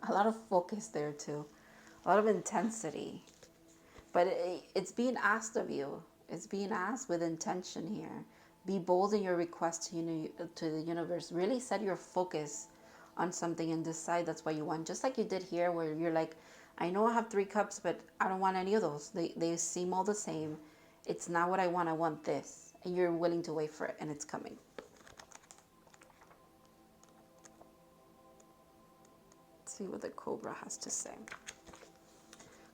A: A lot of focus there too. A lot of intensity. But it's being asked of you. It's being asked with intention here. Be bold in your request to the universe. Really set your focus on something and decide that's what you want. Just like you did here, where you're like, I know I have 3 cups, but I don't want any of those. They seem all the same. It's not what I want. I want this. And you're willing to wait for it, and it's coming. Let's see what the Cobra has to say.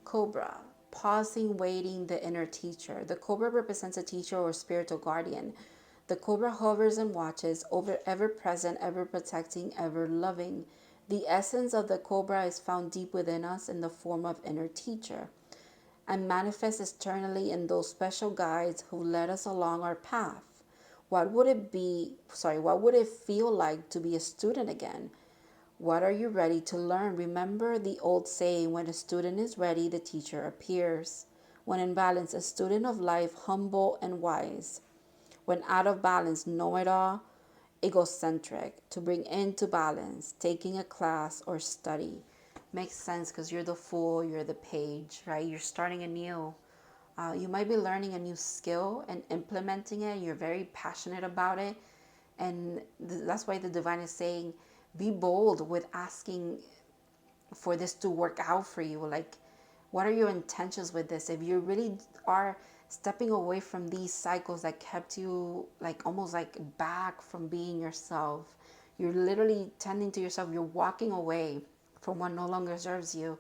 A: Cobra, pausing, waiting, the inner teacher. The Cobra represents a teacher or spiritual guardian. The Cobra hovers and watches, over ever present, ever protecting, ever loving. The essence of the Cobra is found deep within us in the form of inner teacher and manifests externally in those special guides who led us along our path. What would it feel like to be a student again? What are you ready to learn? Remember the old saying, when a student is ready, the teacher appears. When in balance, a student of life, humble and wise. When out of balance, know-it-all, egocentric. To bring into balance, taking a class or study. Makes sense because you're the fool, you're the page, right? You're starting anew. You might be learning a new skill and implementing it. You're very passionate about it. And that's why the divine is saying, be bold with asking for this to work out for you. Like, what are your intentions with this? If you really are stepping away from these cycles that kept you like almost like back from being yourself, you're literally tending to yourself, you're walking away from what no longer serves you,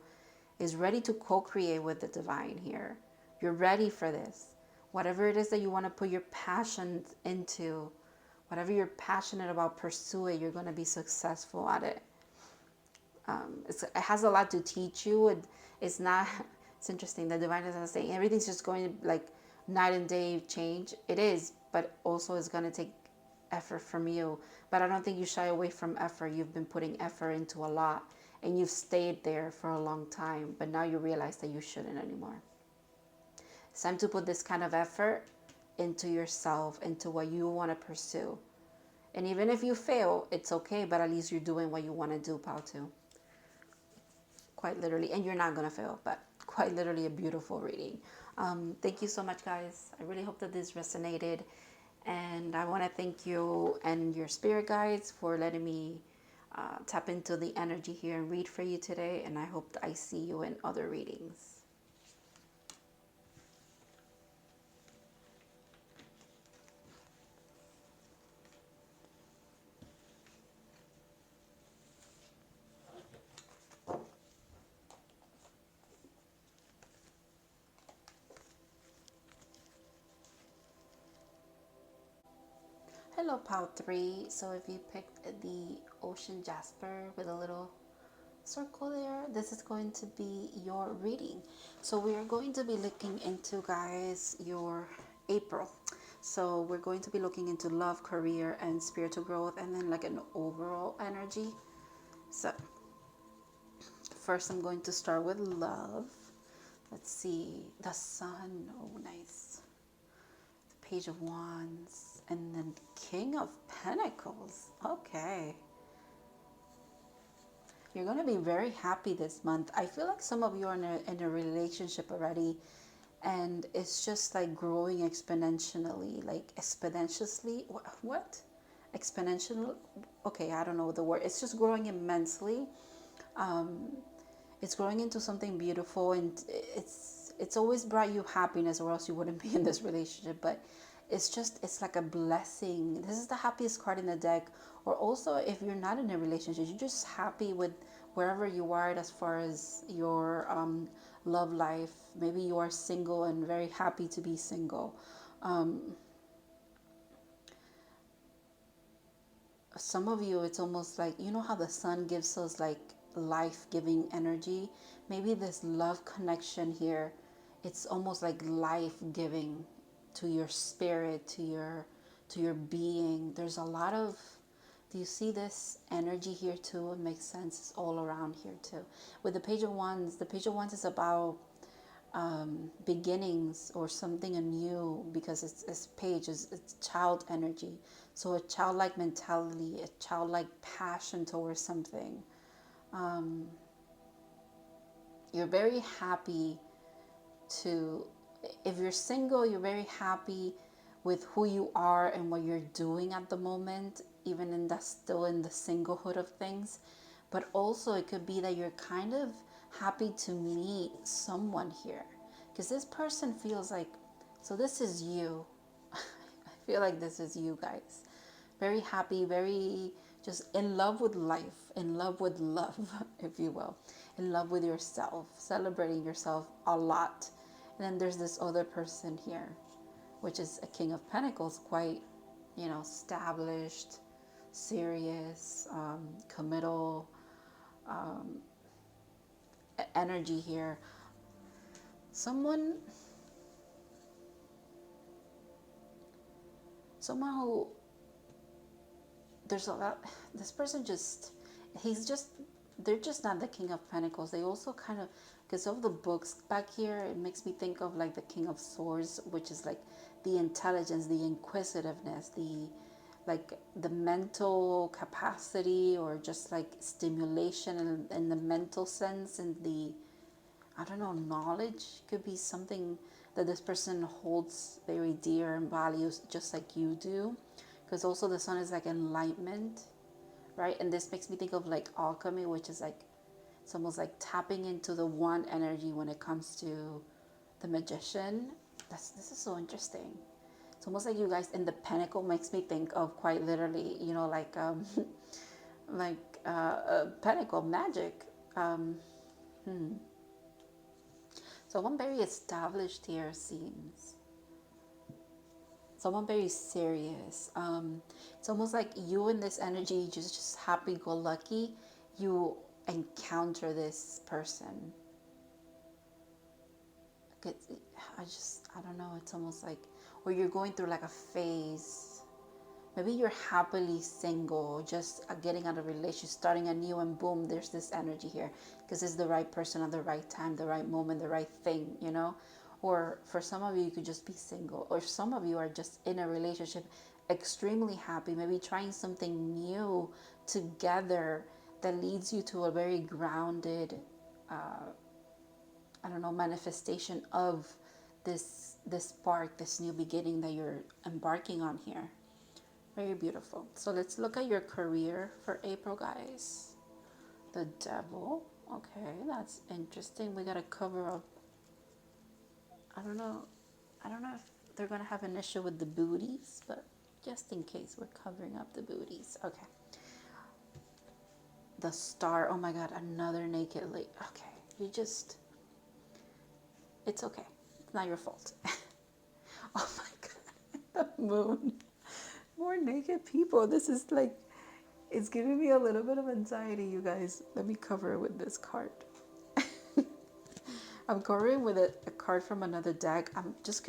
A: is ready to co-create with the divine here. You're ready for this. Whatever it is that you want to put your passion into, whatever you're passionate about, pursue it. You're going to be successful at it. It has a lot to teach you. It's not, it's interesting. The divine is not saying everything's just going to like night and day change. It is, but also it's going to take effort from you. But I don't think you shy away from effort. You've been putting effort into a lot and you've stayed there for a long time. But now you realize that you shouldn't anymore. It's time to put this kind of effort into yourself, into what you want to pursue. And even if you fail, it's okay, but at least you're doing what you want to do, pal, too. Quite literally. And you're not going to fail, but quite literally a beautiful reading. Thank you so much, guys. I really hope that this resonated. And I want to thank you and your spirit guides for letting me tap into the energy here and read for you today. And I hope that I see you in other readings. Hello, Pal 3. So if you picked the Ocean Jasper with a little circle there, this is going to be your reading. So we are going to be looking into, guys, your April. So we're going to be looking into love, career, and spiritual growth, and then like an overall energy. So first I'm going to start with love. Let's see, the Sun. Oh, nice. The Page of Wands, and then King of Pentacles. Okay. You're going to be very happy this month. I feel like some of you are in a relationship already, and it's just like growing exponentially. Like exponentially? What? Exponential? Okay, I don't know the word. It's just growing immensely. It's growing into something beautiful, and it's always brought you happiness, or else you wouldn't be in this relationship. But it's like a blessing. This is the happiest card in the deck. Or also, if you're not in a relationship, you're just happy with wherever you are as far as your love life. Maybe you are single and very happy to be single. Some of you, it's almost like, you know how the sun gives us like life-giving energy? Maybe this love connection here, it's almost like life-giving to your spirit, to your being. There's a lot of, do you see this energy here too? It makes sense. It's all around here too. With the Page of Wands is about beginnings or something anew, because it's page is it's child energy. So a childlike mentality, a childlike passion towards something. You're very happy to, if you're single, you're very happy with who you are and what you're doing at the moment, even in that, still in the singlehood of things. But also it could be that you're kind of happy to meet someone here, because this person feels like, so this is you. I feel like this is you guys. Very happy, very just in love with life, in love with love, if you will, in love with yourself, celebrating yourself a lot. And then there's this other person here, which is a King of Pentacles, quite, you know, established, serious, committal energy here. Someone who, there's a lot, this person just, they're just not the King of Pentacles. They also kind of, because of the books back here, it makes me think of like the King of Swords, which is like the intelligence, the inquisitiveness, the mental capacity, or just like stimulation in the mental sense, and the, I don't know, knowledge could be something that this person holds very dear and values just like you do. Because also the sun is like enlightenment, right? And this makes me think of like alchemy, which is like, it's almost like tapping into the one energy when it comes to the magician. This is so interesting. It's almost like you guys in the pentacle makes me think of quite literally, you know, like pentacle magic. Someone very established here seems. Someone very serious. It's almost like you in this energy, just happy-go-lucky. You encounter this person. I don't know. It's almost like, or you're going through like a phase. Maybe you're happily single, just getting out of a relationship, starting anew, and boom, there's this energy here. Because it's the right person at the right time, the right moment, the right thing, you know? Or for some of you, you could just be single. Or some of you are just in a relationship, extremely happy, maybe trying something new together that leads you to a very grounded, I don't know, manifestation of this spark, this new beginning that you're embarking on here. Very beautiful. So let's look at your career for April, guys. The Devil. Okay, that's interesting. We got to cover up. I don't know if they're going to have an issue with the booties, but just in case, we're covering up the booties. Okay. The Star. Oh my God, another naked lady. Okay, it's okay. It's not your fault. Oh my God, the Moon. More naked people. This is like, it's giving me a little bit of anxiety, you guys. Let me cover it with this card. I'm covering with a card from another deck. I'm just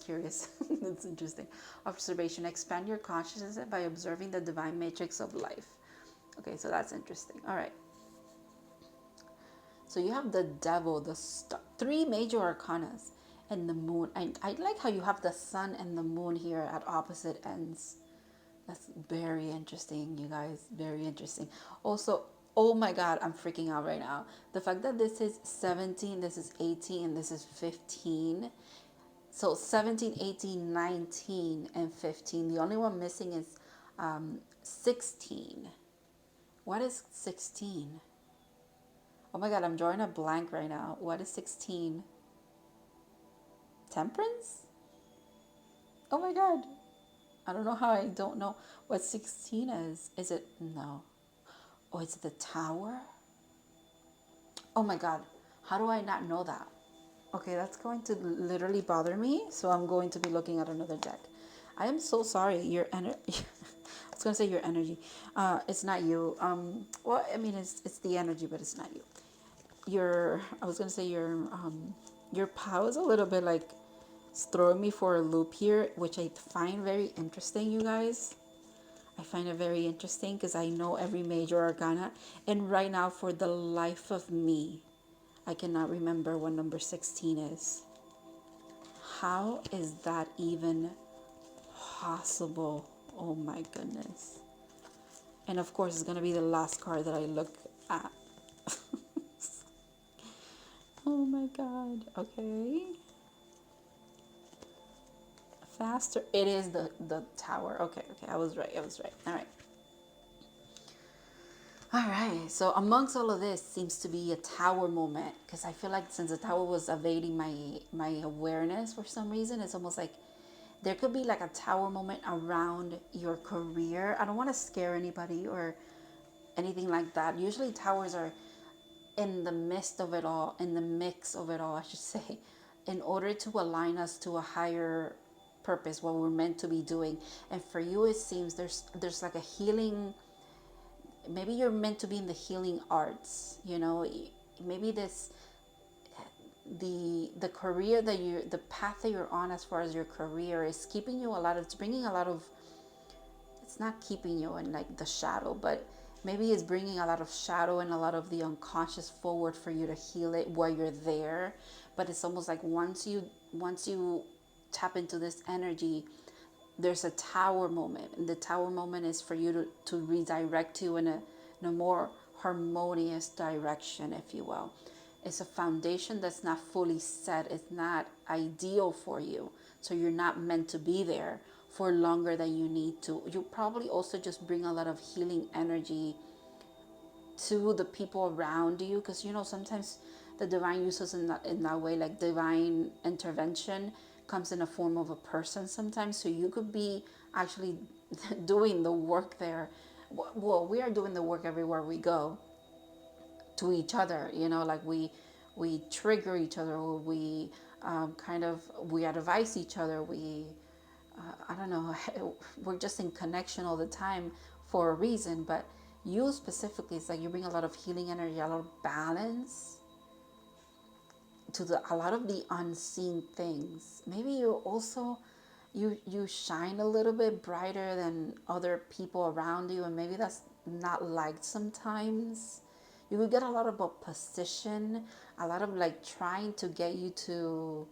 A: curious. It's interesting. Observation. Expand your consciousness by observing the divine matrix of life. Okay, so that's interesting. All right. So you have the Devil, the Star, 3 major arcanas, and the Moon. I like how you have the Sun and the Moon here at opposite ends. That's very interesting, you guys. Very interesting. Also, oh my God, I'm freaking out right now. The fact that this is 17, this is 18, and this is 15. So 17, 18, 19, and 15. The only one missing is 16. What is 16? Oh my God, I'm drawing a blank right now. What is 16? Temperance? Oh my God. I don't know how I don't know what 16 is. Is it? No. Oh, it's the Tower? Oh my God. How do I not know that? Okay, that's going to literally bother me. So I'm going to be looking at another deck. I am so sorry. Your energy. I was going to say your energy. It's not you. Well, I mean, it's the energy, but it's not you. I was going to say your POW is a little bit like, it's throwing me for a loop here, which I find very interesting, you guys. I find it very interesting because I know every major arcana. And right now, for the life of me, I cannot remember what number 16 is. How is that even possible? Oh my goodness. And of course, it's going to be the last card that I look at. Oh my God. Okay. Faster. It is the tower. Okay. I was right. All right. All right. So amongst all of this seems to be a tower moment, because I feel like since the tower was evading my awareness for some reason, it's almost like there could be like a tower moment around your career. I don't want to scare anybody or anything like that. Usually towers are in the midst of it all, in the mix of it all, I should say, in order to align us to a higher purpose, what we're meant to be doing. And for you, it seems there's like a healing. Maybe you're meant to be in the healing arts. You know, maybe the career that the path that you're on as far as your career is keeping you a lot of. It's bringing a lot of. It's not keeping you in like the shadow, but maybe it's bringing a lot of shadow and a lot of the unconscious forward for you to heal it while you're there. But it's almost like once you tap into this energy, there's a tower moment, and the tower moment is for you to redirect you in a more harmonious direction, if you will. It's a foundation that's not fully set. It's not ideal for you, so you're not meant to be there for longer than you need to. You probably also just bring a lot of healing energy to the people around you, because you know sometimes the divine uses in that way, like divine intervention comes in a form of a person sometimes. So you could be actually doing the work there. Well, we are doing the work everywhere we go to each other, you know, like we trigger each other, or we we advise each other, we I don't know, we're just in connection all the time for a reason. But you specifically, it's like you bring a lot of healing energy, a lot of balance to a lot of the unseen things. Maybe you also you shine a little bit brighter than other people around you, and maybe that's not liked sometimes. You will get a lot about position, a lot of like trying to get you to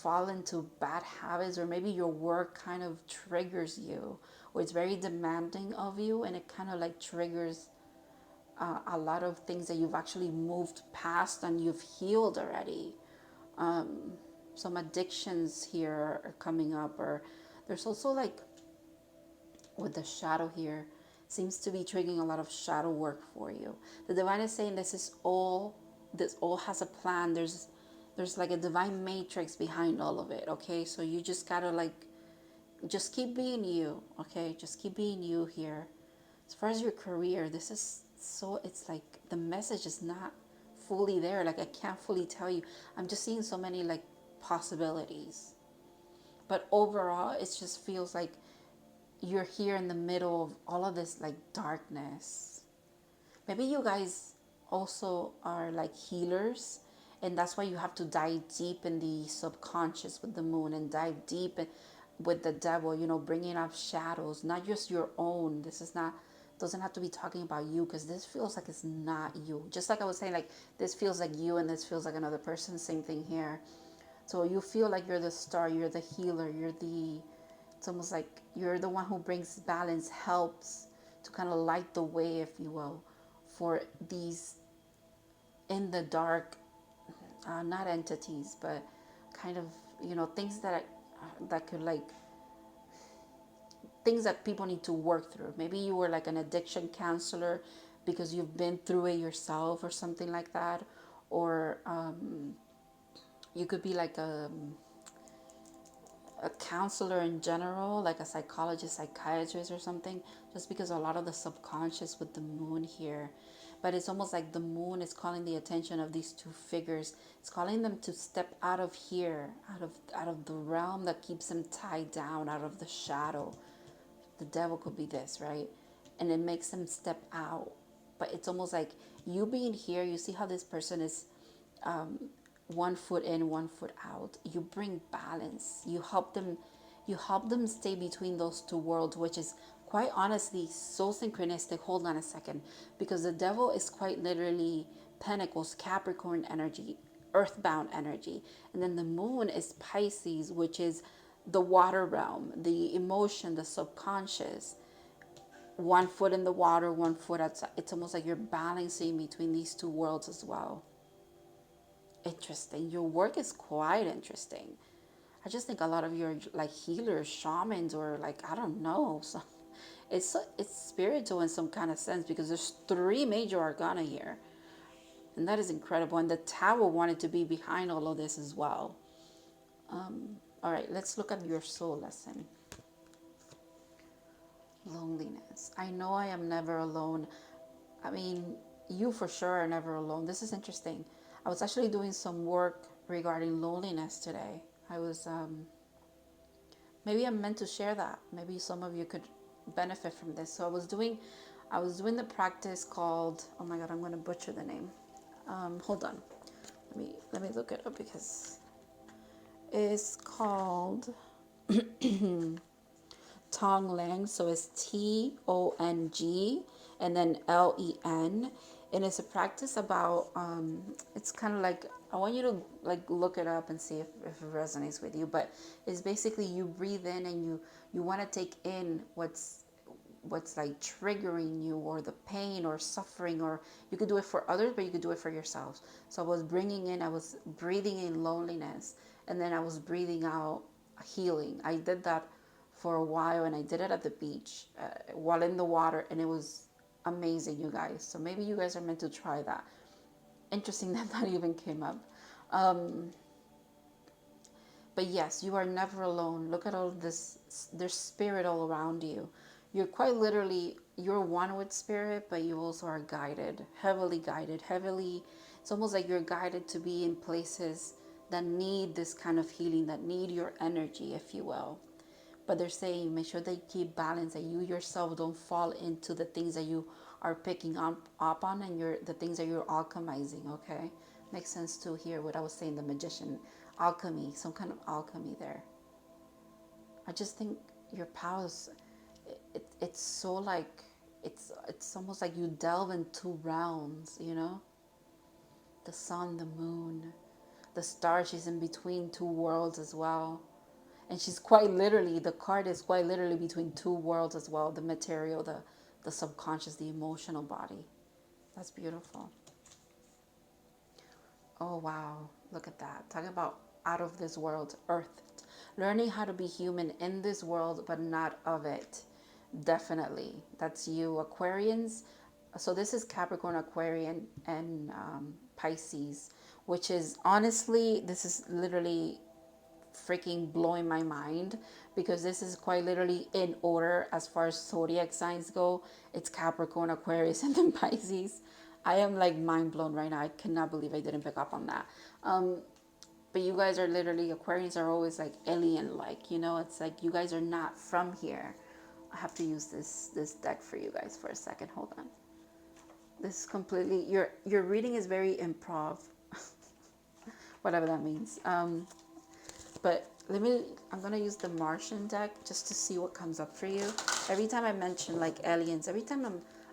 A: fall into bad habits, or maybe your work kind of triggers you, or it's very demanding of you, and it kind of like triggers a lot of things that you've actually moved past and you've healed already. Some addictions here are coming up, or there's also like with the shadow here, seems to be triggering a lot of shadow work for you. The divine is saying this all has a plan. There's like a divine matrix behind all of it. Okay, so you just gotta like just keep being you. Okay, just keep being you here. As far as your career, this is so, it's like the message is not fully there. Like I can't fully tell you. I'm just seeing so many like possibilities, but overall it just feels like you're here in the middle of all of this like darkness. Maybe you guys also are like healers, and that's why you have to dive deep in the subconscious with the moon, and dive deep with the devil, you know, bringing up shadows, not just your own. This is not, doesn't have to be talking about you, because this feels like it's not you. Just like I was saying, like this feels like you and this feels like another person. Same thing here. So you feel like you're the star, you're the healer, it's almost like you're the one who brings balance, helps to kind of light the way, if you will, for these in the dark, not entities, but kind of, you know, things that could like, things that people need to work through. Maybe you were like an addiction counselor because you've been through it yourself or something like that. Or you could be like a counselor in general, like a psychologist, psychiatrist or something, just because a lot of the subconscious with the moon here. But it's almost like the moon is calling the attention of these two figures. It's calling them to step out of here, out of the realm that keeps them tied down, out of the shadow. The devil could be this, right? And it makes them step out. But it's almost like you being here, you see how this person is 1 foot in, 1 foot out. You bring balance. You help them stay between those two worlds, which is quite honestly so synchronistic. Hold on a second, because the devil is quite literally Pentacles, Capricorn energy, earthbound energy. And then the moon is Pisces, which is the water realm, the emotion, the subconscious. One foot in the water, one foot outside. It's almost like you're balancing between these two worlds as well. Interesting. Your work is quite interesting. I just think a lot of you are like healers, shamans, or like, I don't know. So it's spiritual in some kind of sense, because there's 3 major arcana here. And that is incredible. And the Tower wanted to be behind all of this as well. All right, let's look at your soul lesson. Loneliness. I know I am never alone. I mean, you for sure are never alone. This is interesting. I was actually doing some work regarding loneliness today. I was, maybe I'm meant to share that. Maybe some of you could benefit from this. So I was doing the practice called, oh my God, I'm going to butcher the name. Hold on. Let me look it up, because it's called Tong Lang. So it's TONG and then LEN. And it's a practice about, it's kind of like, I want you to like look it up and see if it resonates with you. But it's basically you breathe in and you want to take in what's like triggering you, or the pain or suffering, or you could do it for others, but you could do it for yourself. So I was breathing in loneliness, and then I was breathing out healing. I did that for a while, and I did it at the beach while in the water, and it was amazing, you guys. So maybe you guys are meant to try that. Interesting that that even came up. But yes, you are never alone. Look at all this. There's spirit all around you. You're quite literally, you're one with spirit, but you also are guided, heavily guided, heavily. It's almost like you're guided to be in places that need this kind of healing, that need your energy, if you will. But they're saying, make sure they keep balance, that you yourself don't fall into the things that you are picking up on, and the things that you're alchemizing, okay? Makes sense to hear what I was saying, the magician, alchemy, some kind of alchemy there. I just think your powers, it's so like, it's almost like you delve into realms, you know? The sun, the moon, the star, she's in between 2 worlds as well. And she's quite literally, the card is quite literally between 2 worlds as well. The material, the subconscious, the emotional body. That's beautiful. Oh, wow. Look at that. Talking about out of this world, earth. Learning how to be human in this world, but not of it. Definitely. That's you, Aquarians. So this is Capricorn, Aquarian, and Pisces, which is honestly, this is literally freaking blowing my mind, because this is quite literally in order as far as zodiac signs go. It's Capricorn, Aquarius, and then Pisces. I am like mind blown right now. I cannot believe I didn't pick up on that. But you guys are literally, Aquarians are always like alien like, you know, it's like you guys are not from here. I have to use this deck for you guys for a second. Hold on. This is completely, your reading is very improv. Whatever that means. But I'm going to use the Martian deck just to see what comes up for you. Every time I mention like aliens, every time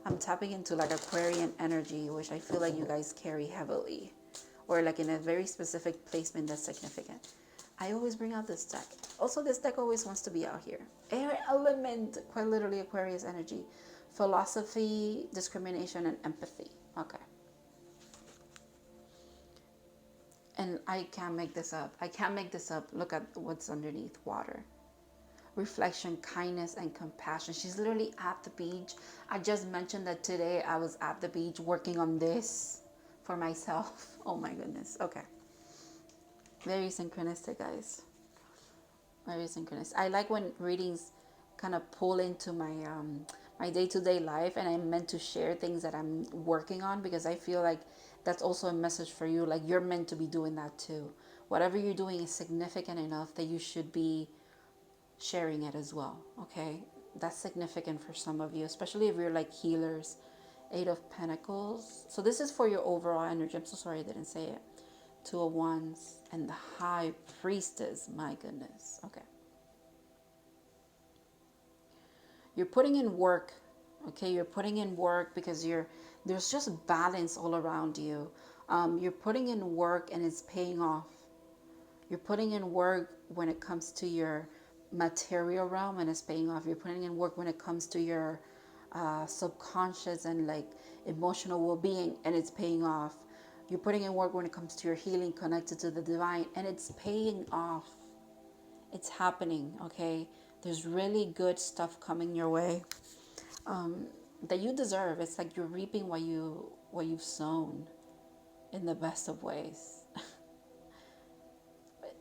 A: I'm tapping into like Aquarian energy, which I feel like you guys carry heavily, or like in a very specific placement that's significant, I always bring out this deck. Also, this deck always wants to be out here. Air element, quite literally Aquarius energy. Philosophy, discrimination, and empathy. Okay. And I can't make this up. I can't make this up. Look at what's underneath water. Reflection, kindness, and compassion. She's literally at the beach. I just mentioned that today I was at the beach working on this for myself. Oh my goodness. Okay. Very synchronistic, guys. Very synchronous. I like when readings kind of pull into my my day-to-day life, and I'm meant to share things that I'm working on, because I feel like that's also a message for you. Like you're meant to be doing that too. Whatever you're doing is significant enough that you should be sharing it as well. Okay, that's significant for some of you, especially if you're like healers. 8 of Pentacles. So this is for your overall energy. I'm so sorry I didn't say it. 2 of Wands and the High Priestess. My goodness. Okay. You're putting in work Okay, you're putting in work because there's just balance all around you. You're putting in work and it's paying off. You're putting in work when it comes to your material realm and it's paying off. You're putting in work when it comes to your subconscious and like emotional well-being and it's paying off. You're putting in work when it comes to your healing connected to the divine and it's paying off. It's happening, okay? There's really good stuff coming your way that you deserve. It's like you're reaping what you've sown in the best of ways.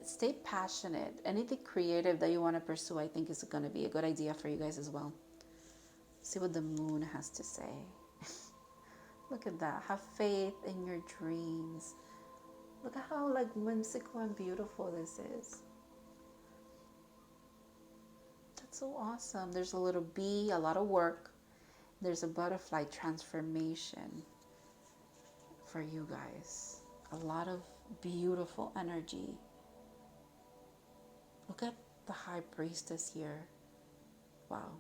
A: Stay passionate. Anything creative that you want to pursue, I think is going to be a good idea for you guys as well. See what the moon has to say. Look at that. Have faith in your dreams. Look at how like whimsical and beautiful this is. That's so awesome. There's a little bee, a lot of work. There's a butterfly transformation for you guys. A lot of beautiful energy. Look at the high priestess here. Wow.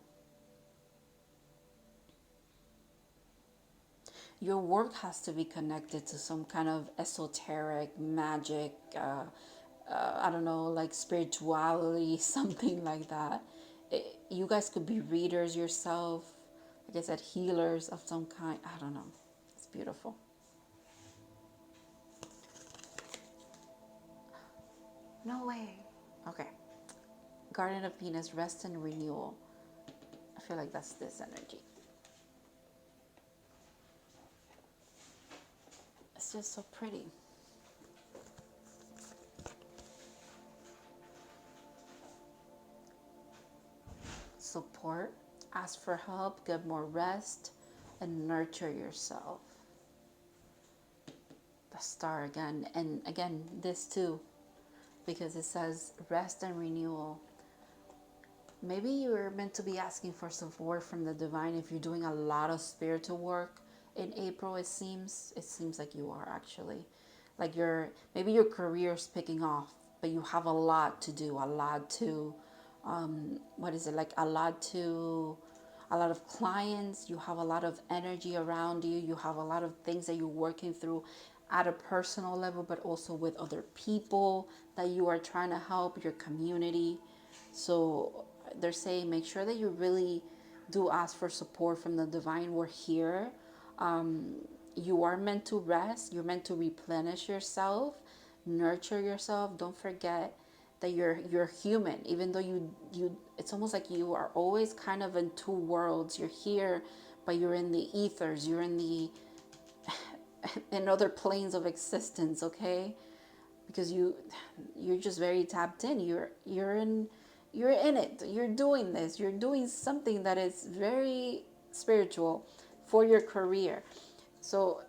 A: Your work has to be connected to some kind of esoteric magic, I don't know, like spirituality, something like that. You guys could be readers yourself. Like I said, healers of some kind. I don't know. It's beautiful. No way. Okay. Garden of Venus, rest and renewal. I feel like that's this energy. It's just so pretty. Support, ask for help, get more rest, and nurture yourself. The star again, and again, this too, because it says rest and renewal. Maybe you're meant to be asking for support from the divine if you're doing a lot of spiritual work in April. It seems like you are actually, like maybe your career's picking off, but you have a lot to do, a lot to a lot of clients. You have a lot of energy around you. You have a lot of things that you're working through at a personal level, but also with other people that you are trying to help, your community. So they're saying make sure that you really do ask for support from the divine. We're here. You are meant to rest. You're meant to replenish yourself, nurture yourself. Don't forget that you're human. Even though you it's almost like you are always kind of in two worlds. You're here, but you're in the ethers. You're in the in other planes of existence. Okay, because you're just very tapped in. You're in it. You're doing this. You're doing something that is very spiritual for your career. So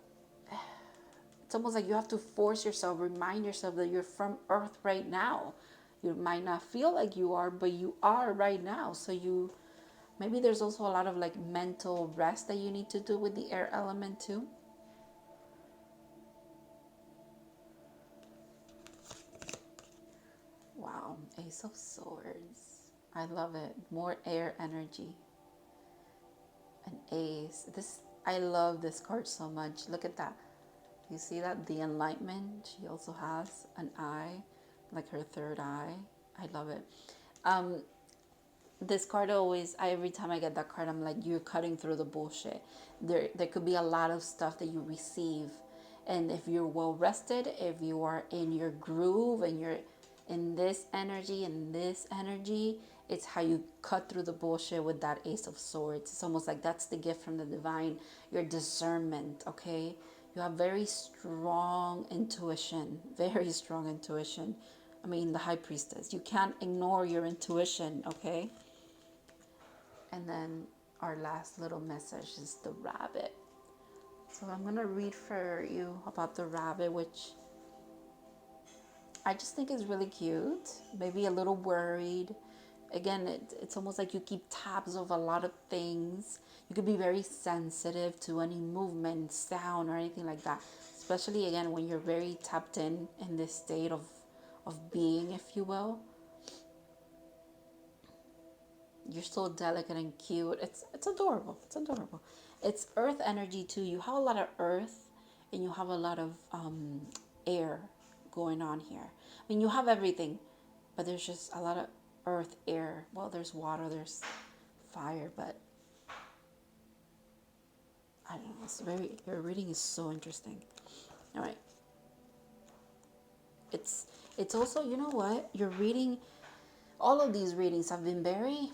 A: it's almost like you have to force yourself, remind yourself that you're from Earth right now. You might not feel like you are, but you are right now. So maybe there's also a lot of like mental rest that you need to do with the air element too. Wow, Ace of Swords. I love it. More air energy. An ace. I love this card so much. Look at that. You see that? The enlightenment. She also has an eye, like her third eye. I love it. This card always, every time I get that card, I'm like, you're cutting through the bullshit. There could be a lot of stuff that you receive. And if you're well rested, if you are in your groove and you're in this energy, it's how you cut through the bullshit with that Ace of Swords. It's almost like that's the gift from the divine, your discernment, okay? You have very strong intuition, very strong intuition. I mean, the High Priestess. You can't ignore your intuition, okay? And then our last little message is the rabbit. So I'm going to read for you about the rabbit, which I just think is really cute. Maybe a little worried. Again, it's almost like you keep tabs of a lot of things. You could be very sensitive to any movement, sound, or anything like that. Especially, again, when you're very tapped in this state of being, if you will. You're so delicate and cute. It's adorable. It's adorable. It's earth energy too. You have a lot of earth, and you have a lot of air going on here. I mean, you have everything, but there's just a lot of earth, air. Well, there's water, there's fire, but I don't know. It's very. Your reading is so interesting. All right. It's also, you know what, you're reading. All of these readings have been very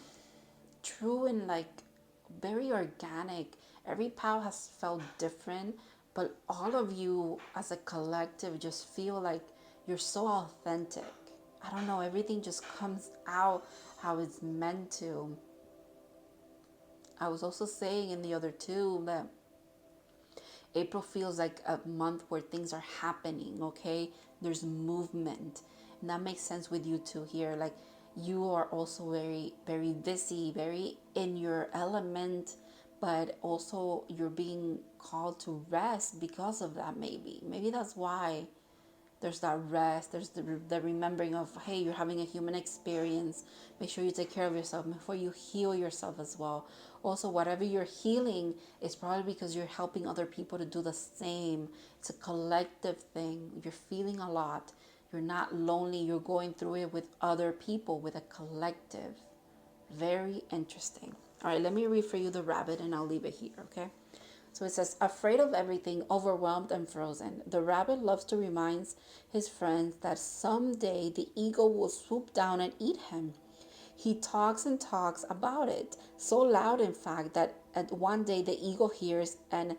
A: true and like very organic. Every pile has felt different, but all of you as a collective just feel like you're so authentic. I don't know, everything just comes out how it's meant to. I was also saying in the other two that April feels like a month where things are happening, okay? There's movement. And that makes sense with you two here. Like you are also very, very busy, very in your element, but also you're being called to rest because of that, maybe. Maybe that's why there's that rest. There's the remembering of, hey, you're having a human experience. Make sure you take care of yourself before you heal yourself as well. Also, whatever you're healing is probably because you're helping other people to do the same. It's a collective thing. You're feeling a lot. You're not lonely. You're going through it with other people, with a collective. Very interesting. All right, let me read for you the rabbit and I'll leave it here, okay? So it says, afraid of everything, overwhelmed and frozen, the rabbit loves to remind his friends that someday the eagle will swoop down and eat him. He talks and talks about it, so loud in fact that at one day the eagle hears and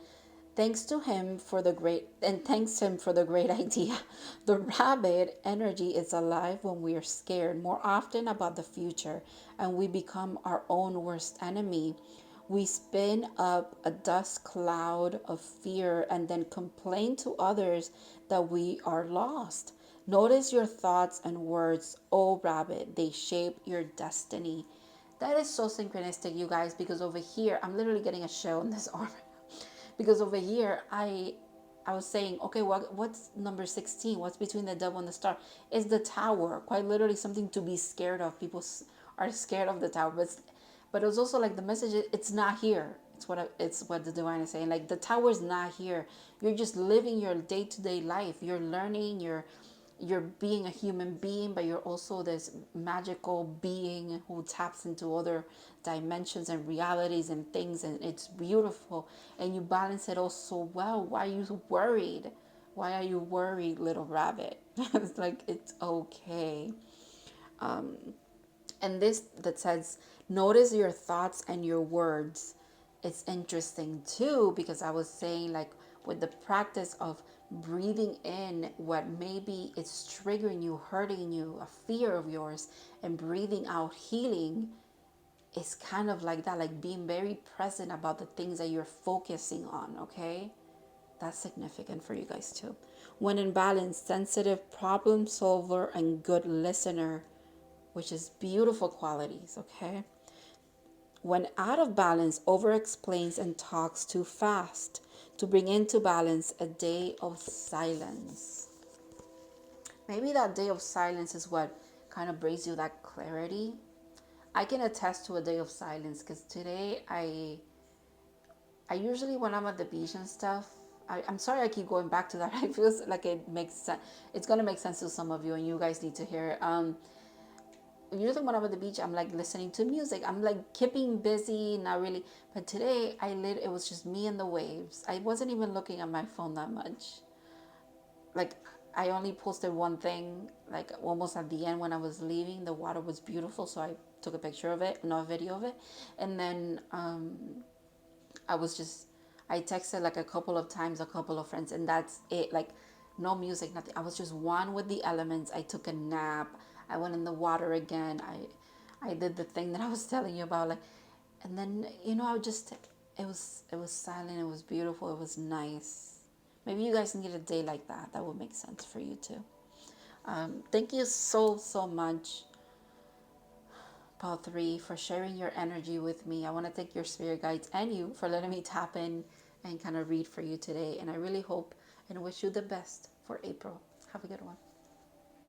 A: thanks him for the great idea. The rabbit energy is alive when we are scared more often about the future and we become our own worst enemy. We spin up a dust cloud of fear and then complain to others that we are lost. Notice your thoughts and words, oh rabbit, they shape your destiny. That is so synchronistic, you guys, because over here, I'm literally getting a show in this arm. Because over here, I was saying, okay, what's number 16? What's between the devil and the star? It's the tower. Quite literally something to be scared of. People are scared of the tower, but it was also like the message. It's not here. It's what the divine is saying. Like the tower is not here. You're just living your day-to-day life. You're learning. You're being a human being, but you're also this magical being who taps into other dimensions and realities and things, and it's beautiful. And you balance it all so well. Why are you worried? Why are you worried, little rabbit? It's like it's okay. And this that says, notice your thoughts and your words. It's interesting too, because I was saying, like, with the practice of breathing in what maybe it's triggering you, hurting you, a fear of yours, and breathing out healing, is kind of like that, like being very present about the things that you're focusing on, okay? That's significant for you guys too. When in balance, sensitive, problem solver, and good listener, which is beautiful qualities, okay? When out of balance, over explains and talks too fast. To bring into balance, a day of silence. Maybe that day of silence is what kind of brings you that clarity. I can attest to a day of silence because today I usually, when I'm at the beach and stuff, I'm sorry I keep going back to that. I feel like it makes sense. It's gonna make sense to some of you, and you guys need to hear it. Usually when I'm at the beach, I'm like listening to music. I'm like keeping busy, not really. But today, it was just me and the waves. I wasn't even looking at my phone that much. Like I only posted one thing, like almost at the end when I was leaving. The water was beautiful, so I took a picture of it, no video of it, and then I was just, I texted like a couple of times, a couple of friends, and that's it. Like, no music, nothing. I was just one with the elements. I took a nap. I went in the water again. I did the thing that I was telling you about, like, and then I just, it was silent. It was beautiful. It was nice. Maybe you guys need a day like that. That would make sense for you too. Thank you so much, Paul 3, for sharing your energy with me. I want to thank your spirit guides and you for letting me tap in and kind of read for you today. And I really hope and wish you the best for April. Have a good one.